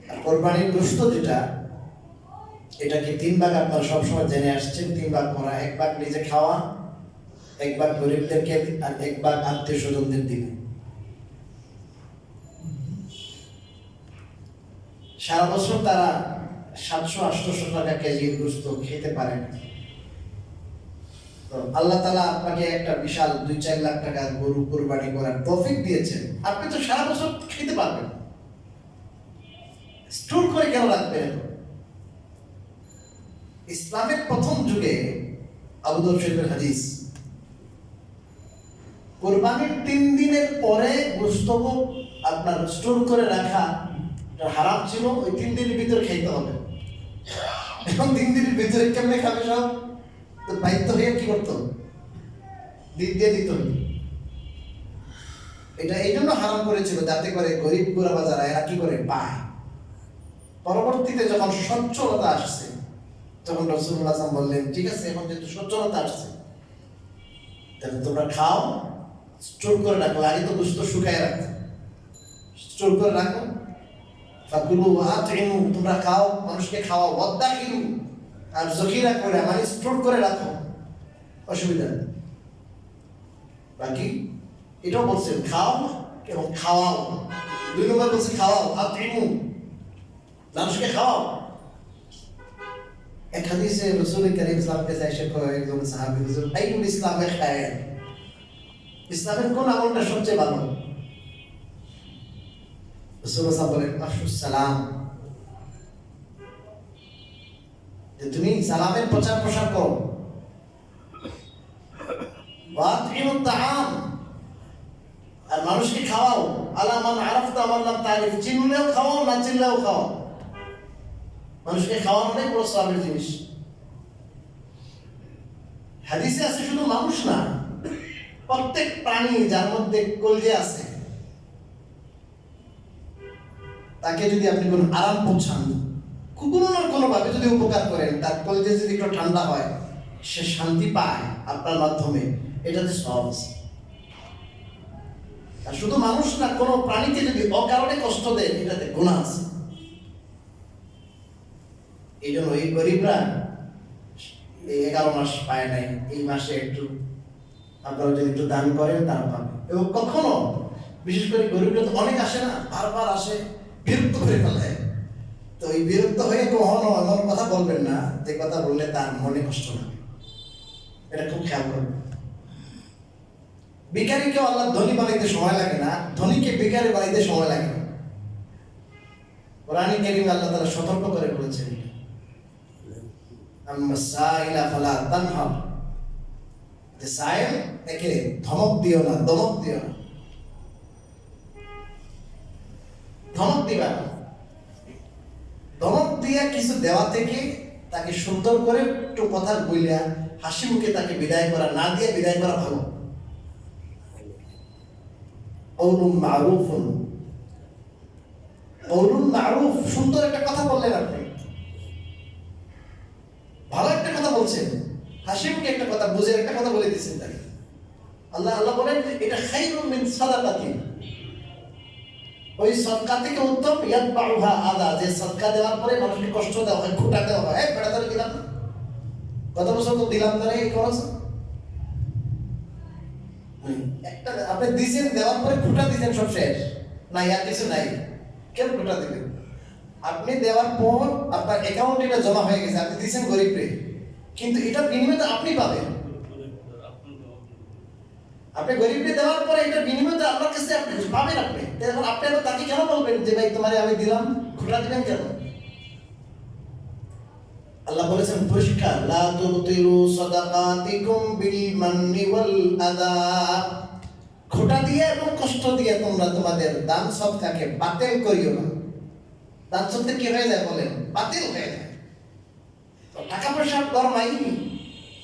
আর কোরবানির গোশত যেটা, এটাকে 3 ভাগ আপনারা সবসময় জেনে আসছেন, 3 ভাগ করা, 1 ভাগ নিজে খাওয়া, 1 ভাগ গরিবদেরকে, আর 1 ভাগ আত্মীয় স্বজনদের দিবে। সারা বছর তারা 700-800 টাকা কেজির গোশত খেতে পারেন। তো আল্লাহ তাআলা আপনাকে একটা বিশাল 2-4 লাখ টাকার গরু কোরবানি করার তৌফিক দিয়েছেন, আপনি তো সারা বছর খেতে পারবেন, স্টোর করে কেন রাখবেন? ইসলামের প্রথম যুগে আবু দাউদ শরীফের হাদিস, কোরবানির 3 দিনের পরে গোশত আপনার স্টোর করে রাখা হারাম ছিল, ওই 3 দিনের ভিতরে খেতে হবে। এখন 3 দিনের ভিতরে কেমনে খাবে সব? তো বাধ্য হয়ে কি করতো, দিয়ে দিত। এটা এই জন্য হারাম করেছিল, যাতে করে গরিব গুরাবা যারা, এরা কি করে পায়। পরবর্তীতে যখন সচ্ছলতা আসছে, তখন রাসূলুল্লাহ সাল্লাল্লাহু আলাইহি ওয়াসাল্লাম বললেন, ঠিক আছে, এখন যেহেতু সচ্ছলতা আসছে, তাহলে তোমরা খাও, স্টোর করে রাখো। আগে তো গোশত শুকায় রাখতো, স্টোর করে রাখো। ফাকুলু ওয়াতিমু, তোমরা খাও, মানুষকে খাওয়াও। ওয়াদাখিরু, আর জখিরা করে, মানে স্টোর করে রাখো, অসুবিধা নেই। বাকি এটাও বলছেন খাও এবং খাওয়াও। 2 নম্বর বলছে খাওয়াও, আতিমু, মানুষকে খাওয়াও। এক হাদিসে রাসূল করিম সাল্লাল্লাহু আলাইহি ওয়াসাল্লাম এসে কয় একজন সাহাবী, হুজুর আইয়ুল ইসলামে খায়র, ইসলামের কোন আমলটা সবচেয়ে ভালো? রাসূল সাল্লাল্লাহু বলেন আফশুস সালাম, যে তুমি সালামের প্রচার প্রসার করো। ওয়াতিমুত তাআম, আর মানুষকে খাওয়াও। আলা মান আরাফতা ওয়া লাম তারিফ, চিনলেও খাওয়াও, না চিনলেও খাওয়াও। মানুষকে খাওয়ানো অনেক বড় সওয়াবের জিনিস। হাদিসে আছে শুধু মানুষ না, প্রত্যেক প্রাণী যার মধ্যে কলজে আছে, তাকে যদি আপনি কোনো আরাম পৌঁছান, কোনো না কোনো ভাবে যদি উপকার করেন, তার কলজে যদি একটু ঠান্ডা হয়, সে শান্তি পায় আপনার মাধ্যমে, এটাতে সওয়াব আছে। আর শুধু মানুষ না, কোনো প্রাণীকে যদি অকারণে কষ্ট দেয়, এটাতে গুনাহ আছে। এই জন্য এই গরিবরা এই 11 মাস পায় নাই, এই মাসে একটু আপনারা যদি একটু দান করেন তারা পাবে। এবং কখনো বিশেষ করে গরিবরা তো অনেক আসে না, বারবার আসে, বিরক্ত করে ফেলে। তো এই বিরক্ত হয়ে কখনো এমন কথা বলবেন না যে কথা বললে তার মনে কষ্ট লাগে, এটা খুব খেয়াল করবেন। ভিখারিকে আল্লাহ ধনী বানাইতে সময় লাগে না, ধনীকে ভিখারি বানাইতে সময় লাগে না। কোরআনে কারীমে আল্লাহ তাআলা সতর্ক করে বলেছেন, আম্মা সাইলা ফালা তানহার, যে সাইল একে ধমক দিও না, দমক দিও না, ধমক দিবা না। ধমক দিয়া কিছু দেওয়া থেকে তাকে সুন্দর করে একটু কথা বইলা হাসি মুখে তাকে বিদায় করা, না দিয়ে বিদায় করা ভালো। কওলুন মারুফুন, কওলুন মারুফ, সুন্দর একটা কথা বললেন আপনি, ভালো একটা কথা বলছেন, হাসি মুখে একটা কথা, বুঝে একটা কথা বলে দিয়েছেন তাকে। আল্লাহ বলেন এটা খায়রুম মিন সাদাকাতিন, ওই সদকা থেকে উত্তম ইয়াতবাউহা আযা, যে সদকা দেওয়ার পরে মানুষকে কষ্ট দেওয়া হয়, খোঁটা দেওয়া হয়। বেড়া ধরে দিলাম না, গত বছর তো দিলাম না, এই খরচ একটা আপনি দিয়েছেন, দেওয়ার পরে খোঁটা দিয়েছেন, সব শেষ, না আর কিছু নাই, কেন খোঁটা দিবেন? আপনি দেওয়ার পর আপনার অ্যাকাউন্টে এটা জমা হয়ে গেছে, আপনি দিয়েছেন গরিবকে, কিন্তু এটার বিনিময়ে আপনি পাবেন। আপনি গরিবকে দেওয়ার পরে এটার বিনিময়ে আপনার কাছে আপনি পাবেন। আপনি এখন আপনি তাকে কেন বলবেন যে ভাই তোমারে আমি দিলাম, খোঁটা দিবেন কেন? আল্লাহ বলেছেন পরিষ্কার, লা তুবতিলু সাদাকাতিকুম বিল মান্নি ওয়াল আযা, খোঁটা দিয়ে এবং কষ্ট দিয়ে তোমরা তোমাদের দান সদকাকে বাতিল করিও না। দান সদকা কি হয়ে যায় বলেন? বাতিল হয়ে যায়। তো টাকা পয়সার গরমাই,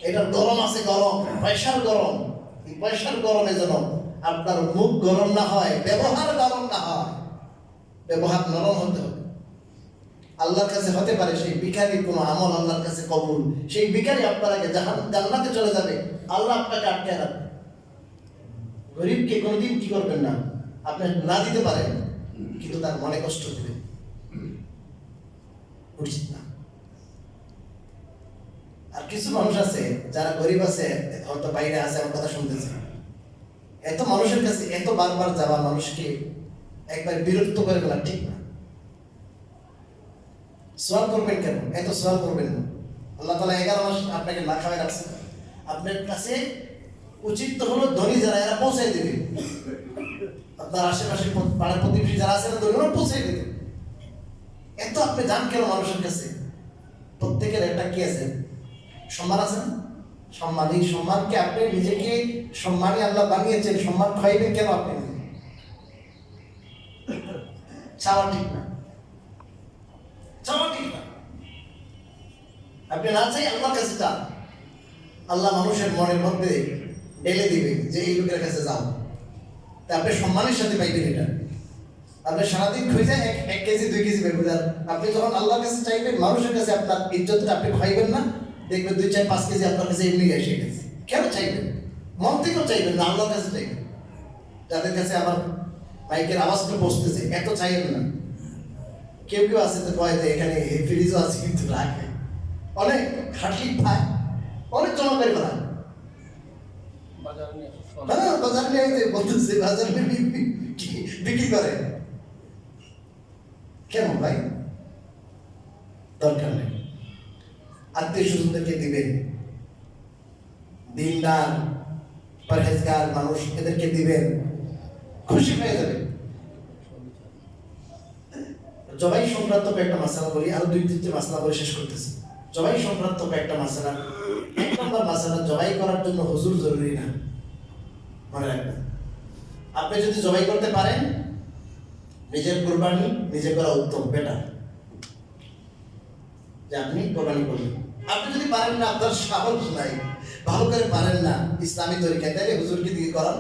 এটার গরম আছে, গরম পয়সার গরম। এই পয়সার গরমে যেন আপনার মুখ গরম না হয়, ব্যবহার গরম না হয়, ব্যবহার নরম হতে হবে। আল্লাহর কাছে হতে পারে সেই ভিখারির কোনো আমল আল্লাহর কাছে কবুল, সেই ভিখারি আপনার আগে জান্নাতে চলে যাবে, আল্লাহ আপনাকে আটকে রাখবে। গরিবকে কোনোদিন কি করবেন না, আপনি না দিতে পারেন, কিন্তু তার মনে কষ্ট দেবেন, উচিত না। আর কিছু মানুষ আছে যারা গরিব আছে, হয়তো বাইরে আছে, আমার কথা শুনতেছে, এত মানুষের কাছে এত বারবার যাওয়া মানুষকে একবার বিরক্ত করে ফেলা ঠিক না। সোয়াল করবেন কেন? এত সোয়াল করবেন না। আল্লাহ তাআলা 11 মাস আপনাকে না খাওয়াই রাখছে, আপনার কাছে উচিত তো হলো ধনী যারা এরা পৌঁছাই দেবে, আপনার আশেপাশে পাড়া প্রতিবেশী যারা আছে ওরা পৌঁছাই দেবে। এত আপনি যান কেন মানুষের কাছে? প্রত্যেকের একটা কি আছে, সম্মান আছে না? সম্মান, এই সম্মানকে আপনি নিজেকে সম্মানী আল্লাহ বানিয়েছেন, সম্মান খাইবেন কেন আপনি? চাওয়া ঠিক না, চাওয়া ঠিক না। আপনি না চাই আল্লাহর কাছে চান, আল্লাহ মানুষের মনের মধ্যে ঢেলে দিবে যে এই লোকের কাছে যাও, তা আপনি সম্মানের সাথে পাইবেন। এটা আপনি সারাদিন খুঁজে 1 কেজি 2 কেজি পাইবেন। আপনি যখন আল্লাহর কাছে চাইবেন, মানুষের কাছে আপনার ইজ্জতটা আপনি খাইবেন না, দেখবেন 2, 4, 5 কেজি আপনার কাছে এমনি এসে গেছে। কেন চাইবেন? মন থেকেও চাইবেন না, আল্লাহর কাছে চাইবেন। যাদের কাছে আমার মাইকের আওয়াজটা পৌঁছতেছে, এত চাইবেন না। কেউ কেউ আছে তো কয় যে এখানে ফ্রিজও আছে, কিন্তু রাখে অনেক খাটি পায়, অনেক জমা করে ফেলা। হ্যাঁ, বাজার নিয়ে বলতেছে বাজার বিক্রি করে। কেন ভাই? দরকার নেই। আত্মীয় স্বজনদেরকে দিবেন, দিনদার পরহেজগার মানুষ, এদেরকে দিবেন, খুশি হয়ে যাবে। জবাই সংক্রান্ত কয়েকটা মাসালা বলি, আরো 2-3টে মাসালা বলে শেষ করতেছি। জবাই সংক্রান্ত কয়েকটা মাসালা। 1 নম্বর মাসালা, জবাই করার জন্য হুজুর জরুরি না। মনে রাখবেন, আপনি যদি জবাই করতে পারেন, নিজের কুরবানি নিজে করা উত্তম, বেটার, যে আপনি কোরবানি করবেন। আপনি যদি পারেন না, আপনার সাহস নাই, ভালো করে পারেন না ইসলামী তরিকায়, তাহলে হুজুরকে দিয়ে করান।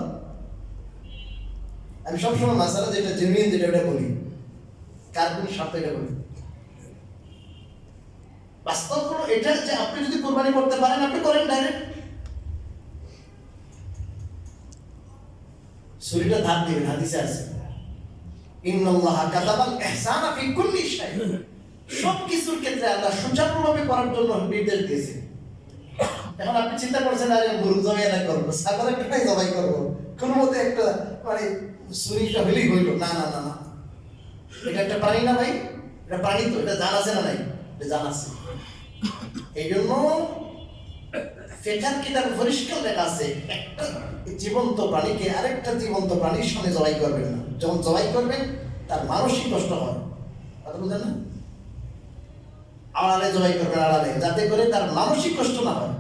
আমি সবসময় মাসালা যেটা জেনুইন, যেটা ওটা বলি, কার কোন স্বার্থে এটা বলি। বাস্তব হলো এটা যে আপনি যদি কোরবানি করতে পারেন, আপনি করেন ডাইরেক্ট। ছুরিটা ধার দিবেন, হাদিসে আছে ইন্নাল্লাহা কাতাবাল ইহসানা ফি কুল্লি শাই। সব কিছুর ক্ষেত্রে আল্লাহ সুচারুভাবে করার জন্য নির্দেশ দিয়েছে। এখন আপনি চিন্তা করছেন, আরে গরু জবাই না করবো, ছাগল একটাই জবাই করবো, কোনো মতে একটা মানে ছুরিটা হলেই হইল। না না না না, এটা একটা প্রাণী না ভাই, এটা প্রাণী তো, এটা জান আছে না নাই? এটা জান আছে। এই জন্য ফিকহের কিতাবে পরিষ্কার লেখা আছে, একটা জীবন্ত প্রাণীকে আরেকটা জীবন্ত প্রাণীর সামনে জবাই করবেন না। যখন জবাই করবেন তার মানসিক কষ্ট হয়, কথা বুঝলেন না? আড়ালে জবাই করবেন, আড়ালে, যাতে করে তার মানসিক কষ্ট না হয়।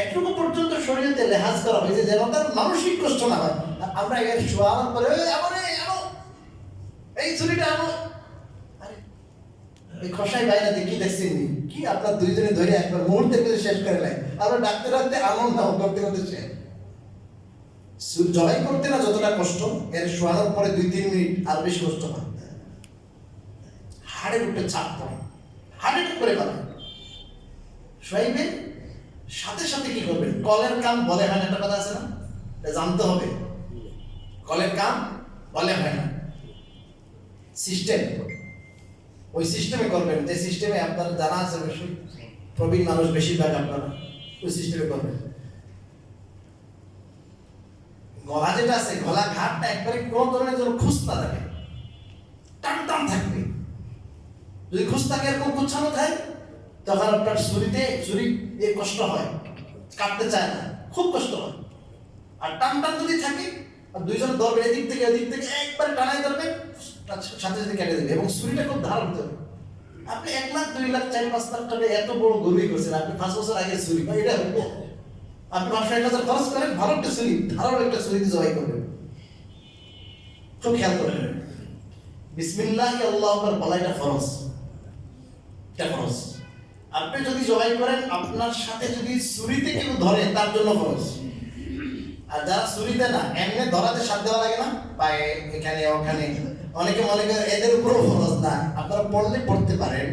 এটুকু পর্যন্ত শরীয়তে লেহাজ করা হয়েছে যেন তার মানসিক কষ্ট না হয়। আমরা এর শোয়ার পরে এই ছুরিটা আনো, এই খসাই বাইরে দেখি দেখছেন কি আপনার দুইজনে ধরে একবার মুহূর্তের মধ্যে শেষ করে নেয়। আমরা ডাকতে ডাকতে আনন্দ করতে করতে শেষ। জবাই করতে না যতটা কষ্ট, এর শোয়ানোর পরে 2-3 মিনিট আর বেশি কষ্ট হয়। হাড়ের উপরে চাপ পড়ে, হাড়ের উপরে পাবে। শোয়াইবেন, সাথে সাথে কি করবেন? কলের কাম বলে হয় না, একটা কথা আছে না, এটা জানতে হবে। কলের কাম বলে হয় না, সিস্টেম, ওই সিস্টেমে করবেন, যে সিস্টেমে আপনার জানা আছে, বেশি প্রবীণ মানুষ বেশিরভাগ, আপনারা ওই সিস্টেমে করবেন। গলা যেটা আছে, গলা ঘাটটা একবারে কোন ধরনের যেন খুশ না থাকে, টান টান থাকবে। যদি খুশ থাকে, এরকম গুছানো থাকে, তখন আপনার ছুরি দিয়ে কষ্ট হয়, কাটতে চায় না, খুব কষ্ট হয়। আর টান টান যদি থাকে, আর দুইজন ধরবেন, এদিক থেকে এদিক থেকে একবারে টানাই ধরবেন, সাথে সাথে কেটে দেবে। এবং ছুরিটা খুব ধার হতে হবে। আপনি 1 লাখ 2 লাখ 4-5 লাখ টাকা এত বড় গরুই করছেন, আপনি 5 বছর আগে ছুরি এটা হইব। আপনি 5-6 হাজার খরচ করেন, ভালো একটা ছুরি, ধারালো একটা ছুরি দিয়ে জবাই করবেন। খুব খেয়াল করবেন, বিসমিল্লাহি আল্লাহু আকবার বলা এটা ফরজ, এটা ফরজ। আপনি যদি জবাই করেন, আপনার সাথে যদি ছুরিতে কেউ ধরে, তার জন্য ফরজ। আর যারা ছুরিতে না, এমনি ধরাতে সাথ দেওয়া লাগে না, পায়ে এখানে ওখানে, অনেকে মনে করে এদের উপরও ফরজ না। আপনারা পড়লে পড়তে পারেন,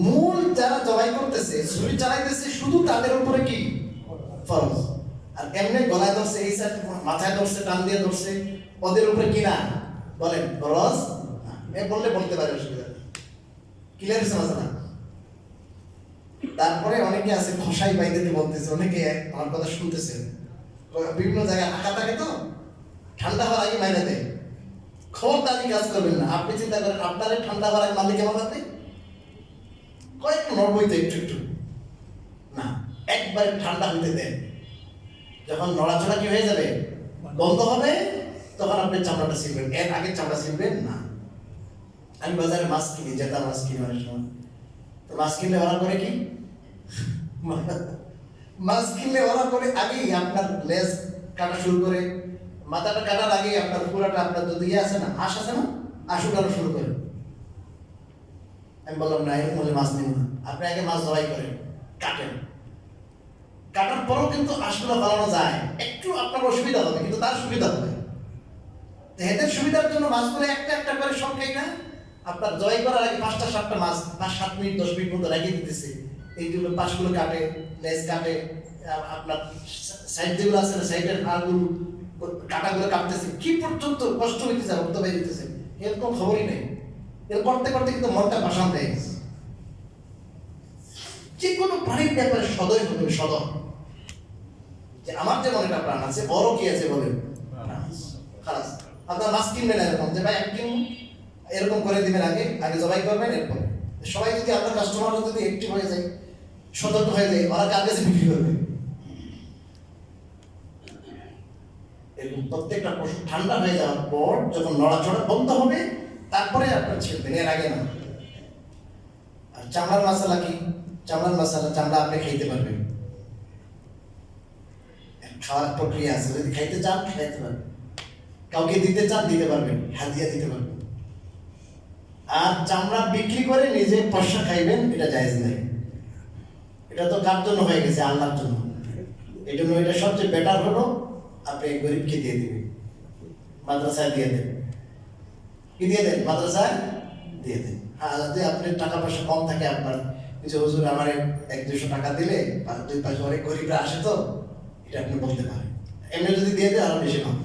মূল যারা জবাই করতেছে, ছুরি চালাইতেছে, শুধু তাদের উপরে কি ফরজ। আর এমনি গলায় ধরছে, এই সাইড মাথায় ধরছে, টান দিয়ে ধরছে, ওদের উপরে কি না বলেন ফরজ। বললে বলতে পারে, অসুবিধা নেই। ক্লিয়ার হচ্ছে মাঝে? তারপরে অনেকে আছে খসাই বাইদেরকে বলতেছে, অনেকে আমার কথা শুনতেছেন, বিভিন্ন জায়গায় আঁকা থাকে তো, ঠান্ডা হওয়ার আগে মাইনে দেয়। খবরদারি কাজ করবেন না। আপনি চিন্তা করেন, আপনার ঠান্ডা হওয়ার আগে মালিক কেমন আপনি কয়েকটু নড়বই তো, একটু একটু না, একবারে ঠান্ডা হইতে দেন। যখন নড়াচড়া কি হয়ে যাবে, বন্ধ হবে, তখন আপনি চামড়াটা ছিলবেন, এর আগে চামড়া ছিলবেন না। আমি বাজারে মাছ কিনি, জেতা মাছ কিনি অনেক সময়। তো মাছ কিনলে ওরা করে কি, মাছ কিনলে ওরা করে আগেই আপনার লেজ কাটা শুরু করে, মাথাটা কাটার আগেই আপনার পুরাটা, আপনার যদি আছে না, হাঁস আছে না, হাঁস উঠানো শুরু করে। আমি বললাম না, এরকম হলে মাছ নিব না। আপনি আগে মাছ জবাই করেন, কাটেন, কাটার পরও কিন্তু হাঁসগুলো পালানো যায়। একটু আপনার অসুবিধা হবে, কিন্তু তার সুবিধা হবে। এদের সুবিধার জন্য মাছগুলো একটা একটা করে সংখ্যাই না, আপনার জবাই করার আগে 5-7টা মাছ 5-7 মিনিট 10 মিনিট মতো রেখে দিতেছে। এইগুলো পাশগুলো কাটে, লেজ কাটে, আপনার সাইড যেগুলো আছে না, সাইডের হাড়গুলো কাটাগুলো কাটতেছে, কি পর্যন্ত কষ্ট হইতেছে, রক্ত বের হইতেছে, এরকম খবরই নেই। এর করতে করতে কিন্তু মনটা ভাসান হয়ে গেছে। যে কোনো প্রাণীর ব্যাপারে সদয় হবে, সদয়। যে আমার যেমন একটা প্রাণ আছে, বড় কি আছে বলেন, খালাস। আপনার মাছ কিনবেন এরকম যে ভাই একদিন এরকম করে দিবেন, আগে আগে জবাই করবেন, এরপর সবাই যদি আপনার কাস্টমার যদি অ্যাক্টিভ হয়ে যায়, সতর্ক হয়ে যায়, ওরা কার কাছে বিক্রি করবে? এরকম প্রত্যেকটা পশু ঠান্ডা হয়ে যাওয়ার পর যখন নড়াচড়া বন্ধ হবে তারপরে আপনার ছেড়বেন, এর আগে না। আর চামড়ার মশলা কি? চামড়ার মশলা, চামড়া আপনি খাইতে পারবেন, খাওয়ার প্রক্রিয়া আছে, যদি খাইতে চান খাইতে পারবেন, কাউকে দিতে চান দিতে পারবেন, হাদিয়া দিতে পারবেন। আর চামড়া বিক্রি করে নিজে পয়সা খাইবেন, এটা জায়েজ নাই। এটা তো কার জন্য হয়ে গেছে? আল্লাহর জন্য। এই জন্য এটা সবচেয়ে বেটার হলো আপনি গরিবকে দিয়ে দিবেন, মাদ্রাসায় দিয়ে দেন। কি দিয়ে দেন? মাদ্রাসায় দিয়ে দেন। আর যদি আপনার টাকা পয়সা কম থাকে, আপনার কিছু হুজুর আমার 100-200 টাকা দিলে, আর দুই পাশে অনেক গরিবরা আসে, তো এটা আপনি বলতে পারেন। এমনি যদি দিয়ে দেয় আরো বেশি কম।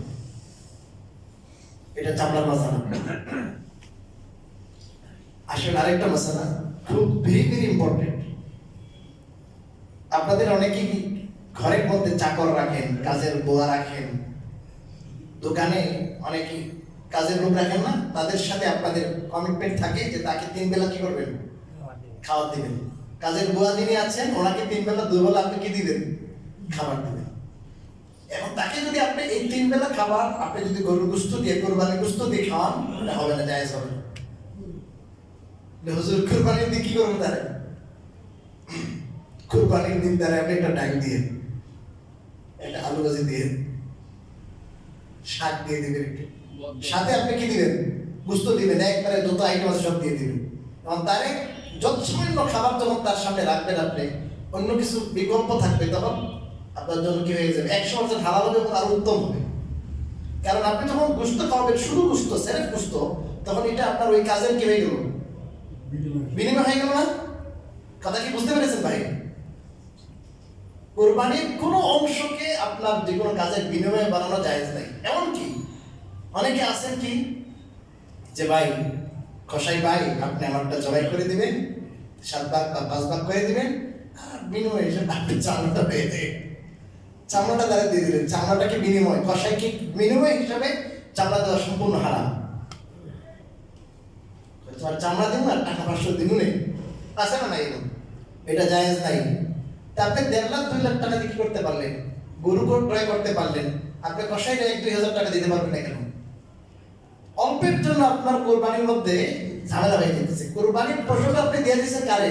এটা চামড়ার মশলা। আসলে আরেকটা মশলা খুব ভেরি ভেরি ইম্পর্টেন্ট। আপনাদের অনেকেই ঘরের মধ্যে চাকর রাখেন, কাজের বুয়া রাখেন, দোকানে অনেকেই কাজের লোক রাখেন না, তাদের সাথে আপনাদের কমিটমেন্ট থাকে যে তাকে 3 বেলা কি করবেন? খাবার দিবেন। কাজের বুয়া যিনি আছেন ওনাকে 3 বেলা 2 বেলা আপনি কি দিবেন? খাবার দিবেন। এবং তাকে যদি আপনি এই 3 বেলা খাবার আপনি যদি গরুর গোশত দিয়ে, কোরবানির গোশত দিয়ে খাওয়ান, এটা হবে না, জায়েজ হবে না। হুজুর কোরবানির দিয়ে কি করবেন? তারা কোরবানির দিন তারা আপনি একটা ডাল দিয়ে, একটা আলু ভাজি দিয়ে, শাক দিয়ে দিবেন, একটু সাথে আপনি কি দিবেন? গোশত দিবেন, একবারে যত আইটেম আছে সব দিয়ে দিবেন। এবং তারে যত সামান্য খাবার যখন তার সামনে রাখবেন, আপনি অন্য কিছু বিকল্প থাকবে, তখন আপনার জন্য কি হয়ে যাবে? 100% হালাল হবে এবং আরো উত্তম হবে। কারণ আপনি যখন গোশত খাওয়াবেন, শুধু গোশত, সেরেফ গোশত, তখন এটা আপনার ওই কাজের কি হয়ে গেল? বিনিময় হয়ে গেল না? কথা কি বুঝতে পেরেছেন ভাই? কোরবানির কোনো অংশকে আপনার যে কোনো কাজের বিনিময়ে বানানো জায়েজ নাই। এমনকি অনেকে আছেন কি যে ভাই, কসাই ভাই আপনি আমারটা জবাই করে দিবেন, 7 ভাগ বা 5 ভাগ করে দিবেন, আর বিনিময় হিসেবে আপনি চামড়াটা পেয়ে দেবেন, চামড়াটা তারা দিয়ে দিবেন। চামড়াটাকে বিনিময়, কসাইকে বিনিময় হিসাবে চামড়া দেওয়া সম্পূর্ণ হারাম। তোমার চামড়া দিব না, টাকা 500 দিন নেই, আছে না? নাই, এটা জায়েজ নাই। তা আপনি 1.5 লাখ 2 লাখ টাকা দিয়ে কি করতে পারলেন? গরু ক্রয় করতে পারলেন, আপনি কসাইটা 1-2 হাজার টাকা দিতে পারবেন না কেন? অল্পের জন্য আপনার কোরবানির মধ্যে ঝামেলা হয়ে যেতেছে। কোরবানির পশুটা আপনি দিয়ে দিচ্ছেন কারে?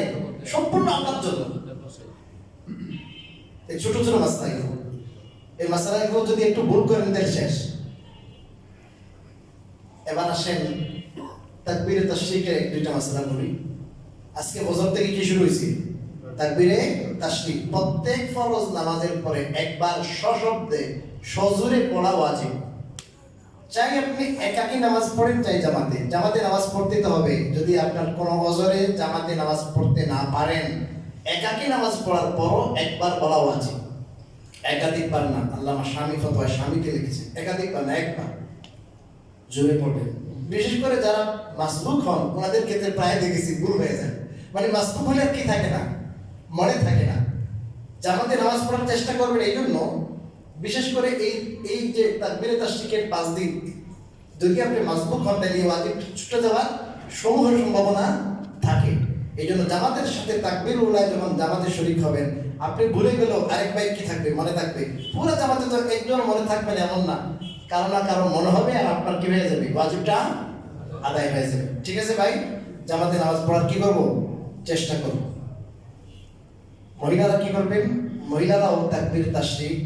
সম্পূর্ণ আপনার জন্য। এই ছোট ছোট মাসলা, এই মাসলাগুলো যদি একটু ভুল করেন তাহলে শেষ। এবার আসেন তাকবীরে তাশরিকের 1-2টা মাসলা বলি। আজকে বছর থেকে কি শুরু হয়েছে? তাকবীরে তাশরিক। প্রত্যেক ফরজ নামাজের পরে একবার সশব্দে সজোরে পড়া ওয়াজিব। চাই আপনি একাকী নামাজ পড়েন, চাই জামাতে, জামাতে নামাজ পড়তে তো হবে। যদি আপনার কোনো ওজরে জামাতে নামাজ পড়তে না পারেন, একাকী নামাজ পড়ার পরও একবার বলা ওয়াজিব, একাধিকবার না। আল্লামা স্বামী ফতোয়া, স্বামীকে লিখেছে একাধিকবার না, একবার জোরে পড়বেন। বিশেষ করে যারা মাসবুক হন ওনাদের ক্ষেত্রে প্রায় দেখেছি ভুল হয়ে যায়। মানে মাসবুক হলে আর কি থাকে না, মনে থাকে না। জামাতে নামাজ পড়ার চেষ্টা করবেন। এই জন্য বিশেষ করে এই যে তাকবীরে তাশরিকের 5 দিন যদি আপনি মাসবুক হন, তাহলে ওয়াজিব ছুটে যাওয়ার সমূহ সম্ভাবনা থাকে। এই জন্য জামাতের সাথে তাকবীর উলায় যখন জামাতে শরীক হবেন, আপনি ভুলে গেলেও আরেক ভাই কি থাকবে? মনে থাকবে। পুরো জামাতে তো একজন মনে থাকবে না এমন না, কারো না কারো মনে হবে, আর আপনার কি হয়ে যাবে? ওয়াজিবটা আদায় হয়ে যাবে। ঠিক আছে ভাই, জামাতে নামাজ পড়ার কি করব? চেষ্টা করব। মহিলারা কি করবেন? মহিলারাও তাকবীর তাশরিক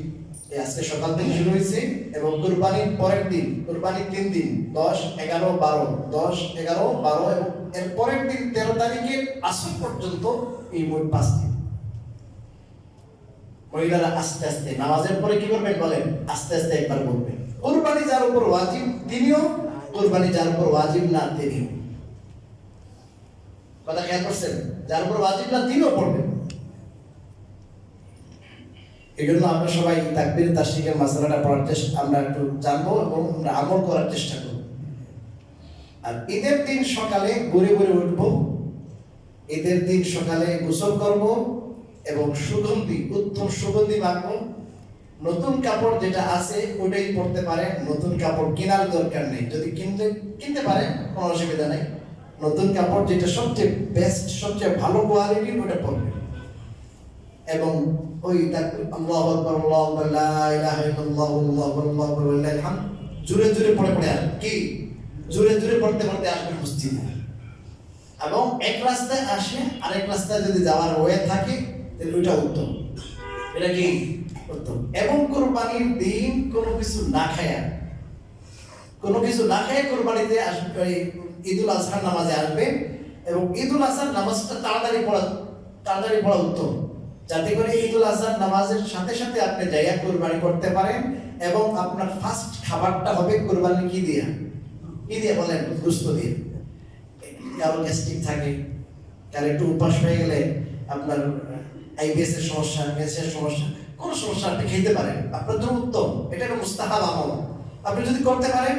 আজকে সকাল থেকে শুরু হয়েছে এবং কুরবানির পরের দিন, কুরবানির 3 দিন 10, 11, 12, 10, 11, 12 এবং এর পরের দিন 13 তারিখের আসর পর্যন্ত এই মোট 5 দিন মহিলারা আস্তে আস্তে নামাজের পরে কি করবেন বলেন? আস্তে আস্তে একবার বলবেন। কুরবানি যার উপর ওয়াজিব তিনিও, কুরবানি যার উপর ওয়াজিব না তিনিও। কথা খেয়াল করছেন? যার উপর ওয়াজিব না তিনিও পড়বেন। এই জন্য আমরা সবাই তাকবীর তাশরিকের মাসলাটা পড়ার চেষ্টা, আমরা একটু জানবো এবং আমরা আমল করার চেষ্টা করব। আর ঈদের দিন সকালে ভোরে ভোরে উঠব, ঈদের দিন সকালে গোসল করব এবং সুগন্ধি, উত্তম সুগন্ধি মাখবো, নতুন কাপড় যেটা আছে ওটাই পরতে পারে, নতুন কাপড় কেনার দরকার নেই। যদি কিনতে পারে কোনো অসুবিধা নেই। নতুন কাপড় যেটা সবচেয়ে বেস্ট, সবচেয়ে ভালো কোয়ালিটির ওটা পরবে। এবং ওই আল্লাহু আকবার, আল্লাহু আকবার, লা ইলাহা ইল্লাল্লাহ, আল্লাহু আকবার, আল্লাহু আকবার, ওয়ালিল্লাহিল হামদ জোরে জোরে পড়ে পড়ে আসবে। কি জোরে জোরে পড়তে পড়তে আসবে মসজিদে। এবং এক রাস্তায় আসে আরেক রাস্তায় যদি যাওয়ার ওয়ে থাকে তাহলে ওইটা উত্তম। এটা কি উত্তম। এবং কুরবানির দিন কোনো কিছু না খায়া কুরবানিতে আসবে, ঈদুল আজহার নামাজে আসবে। এবং ঈদুল আজহার নামাজটা তাড়াতাড়ি পড়া উত্তম, যাতে করে ঈদুল আজহার নামাজের সাথে সাথে আপনি যাইয়া কুরবানি করতে পারেন। এবং আপনার ফার্স্ট খাবারটা হবে কুরবানি কি দিয়ে বলেন? গোশত দিয়ে। কারো গ্যাস্ট্রিক থাকে, কারো একটু উপাস হয়ে গেলে আপনার আইবিএস এর সমস্যা, গ্যাসের সমস্যা, কোনো সমস্যা আপনি খেতে পারেন, আপনার জন্য উত্তম। এটা একটা মুস্তাহাব আমল। আপনি যদি করতে পারেন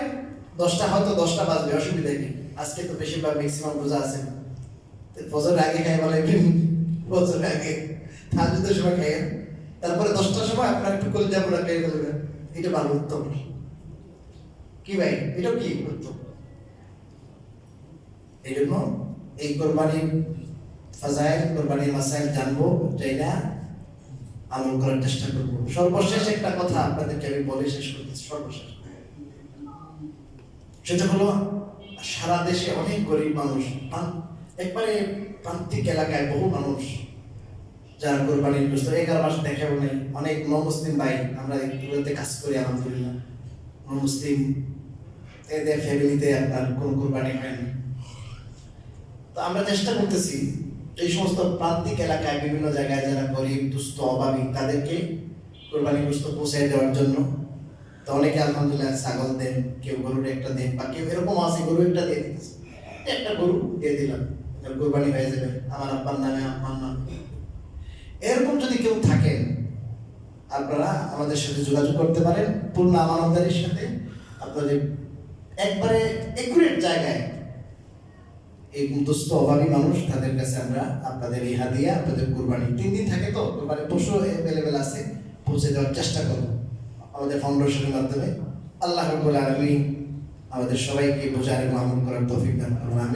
10টা, হয়তো 10টা বাজবে, অসুবিধা নেই। আজকে তো বেশিরভাগ ম্যাক্সিমাম রোজা আছেন, ফজর আগে খাই বলে, ফজর আগে তাহাজ্জুদের সময় খাইয়েন, তারপরে 10টার সময় আপনার একটু কলিজা পোড়া খেয়ে ফেলবেন। এটা ভালো, উত্তম। কি ভাই, এটা কি উত্তম? এই জন্য এই কোরবানির ফাজাইল, কোরবানির মাসাইল জানবো, যাই না আমল করার চেষ্টা করবো। সর্বশেষ একটা কথা আপনাদেরকে আমি বলে শেষ করতেছি। সর্বশেষ সেটা হলো, সারা দেশে অনেক গরিব মানুষ, একবারে প্রান্তিক এলাকায় বহু মানুষ যারা কোরবানির গোশত 11 মাস দেখেও নেই। অনেক নন-মুসলিম ভাই, আমরা এগুলোতে কাজ করি আলহামদুলিল্লাহ, নন-মুসলিম, এদের ফ্যামিলিতে আপনার কোন কোরবানি হয়নি। তো আমরা চেষ্টা করতেছি এই সমস্ত প্রান্তিক এলাকায়, বিভিন্ন জায়গায় যারা গরিব, দুস্থ, অভাবী, তাদেরকে কোরবানি গোশত পৌঁছে দেওয়ার জন্য। তো অনেকে আলহামদুলিল্লাহ ছাগল দেন, কেউ গরুর একটা দেন, বা কেউ এরকম আছে গরু একটা দিয়ে দিতেছে, একটা গরু দিয়ে দিলাম, কোরবানি হয়ে যাবে আমার আব্বার নামে, আমার নামে। এরকম যদি কেউ থাকেন, আপনারা আমাদের সাথে যোগাযোগ করতে পারেন পূর্ণ আমানতদারির সাথে। আপনাদের একবারে একুরেট জায়গায় এই দুস্থ অভাবী মানুষ, তাদের কাছে আমরা আপনাদের এই হাদিয়া, আপনাদের কুরবানি 3 দিন থাকে, তো কুরবানি পশু অ্যাভেলেবেল আছে, পৌঁছে দেওয়ার চেষ্টা করব আমাদের ফাউন্ডেশনের মাধ্যমে। আল্লাহ রাব্বুল আলামিন আমাদের সবাইকে বোঝার এবং আমল করার তৌফিক দান করুন।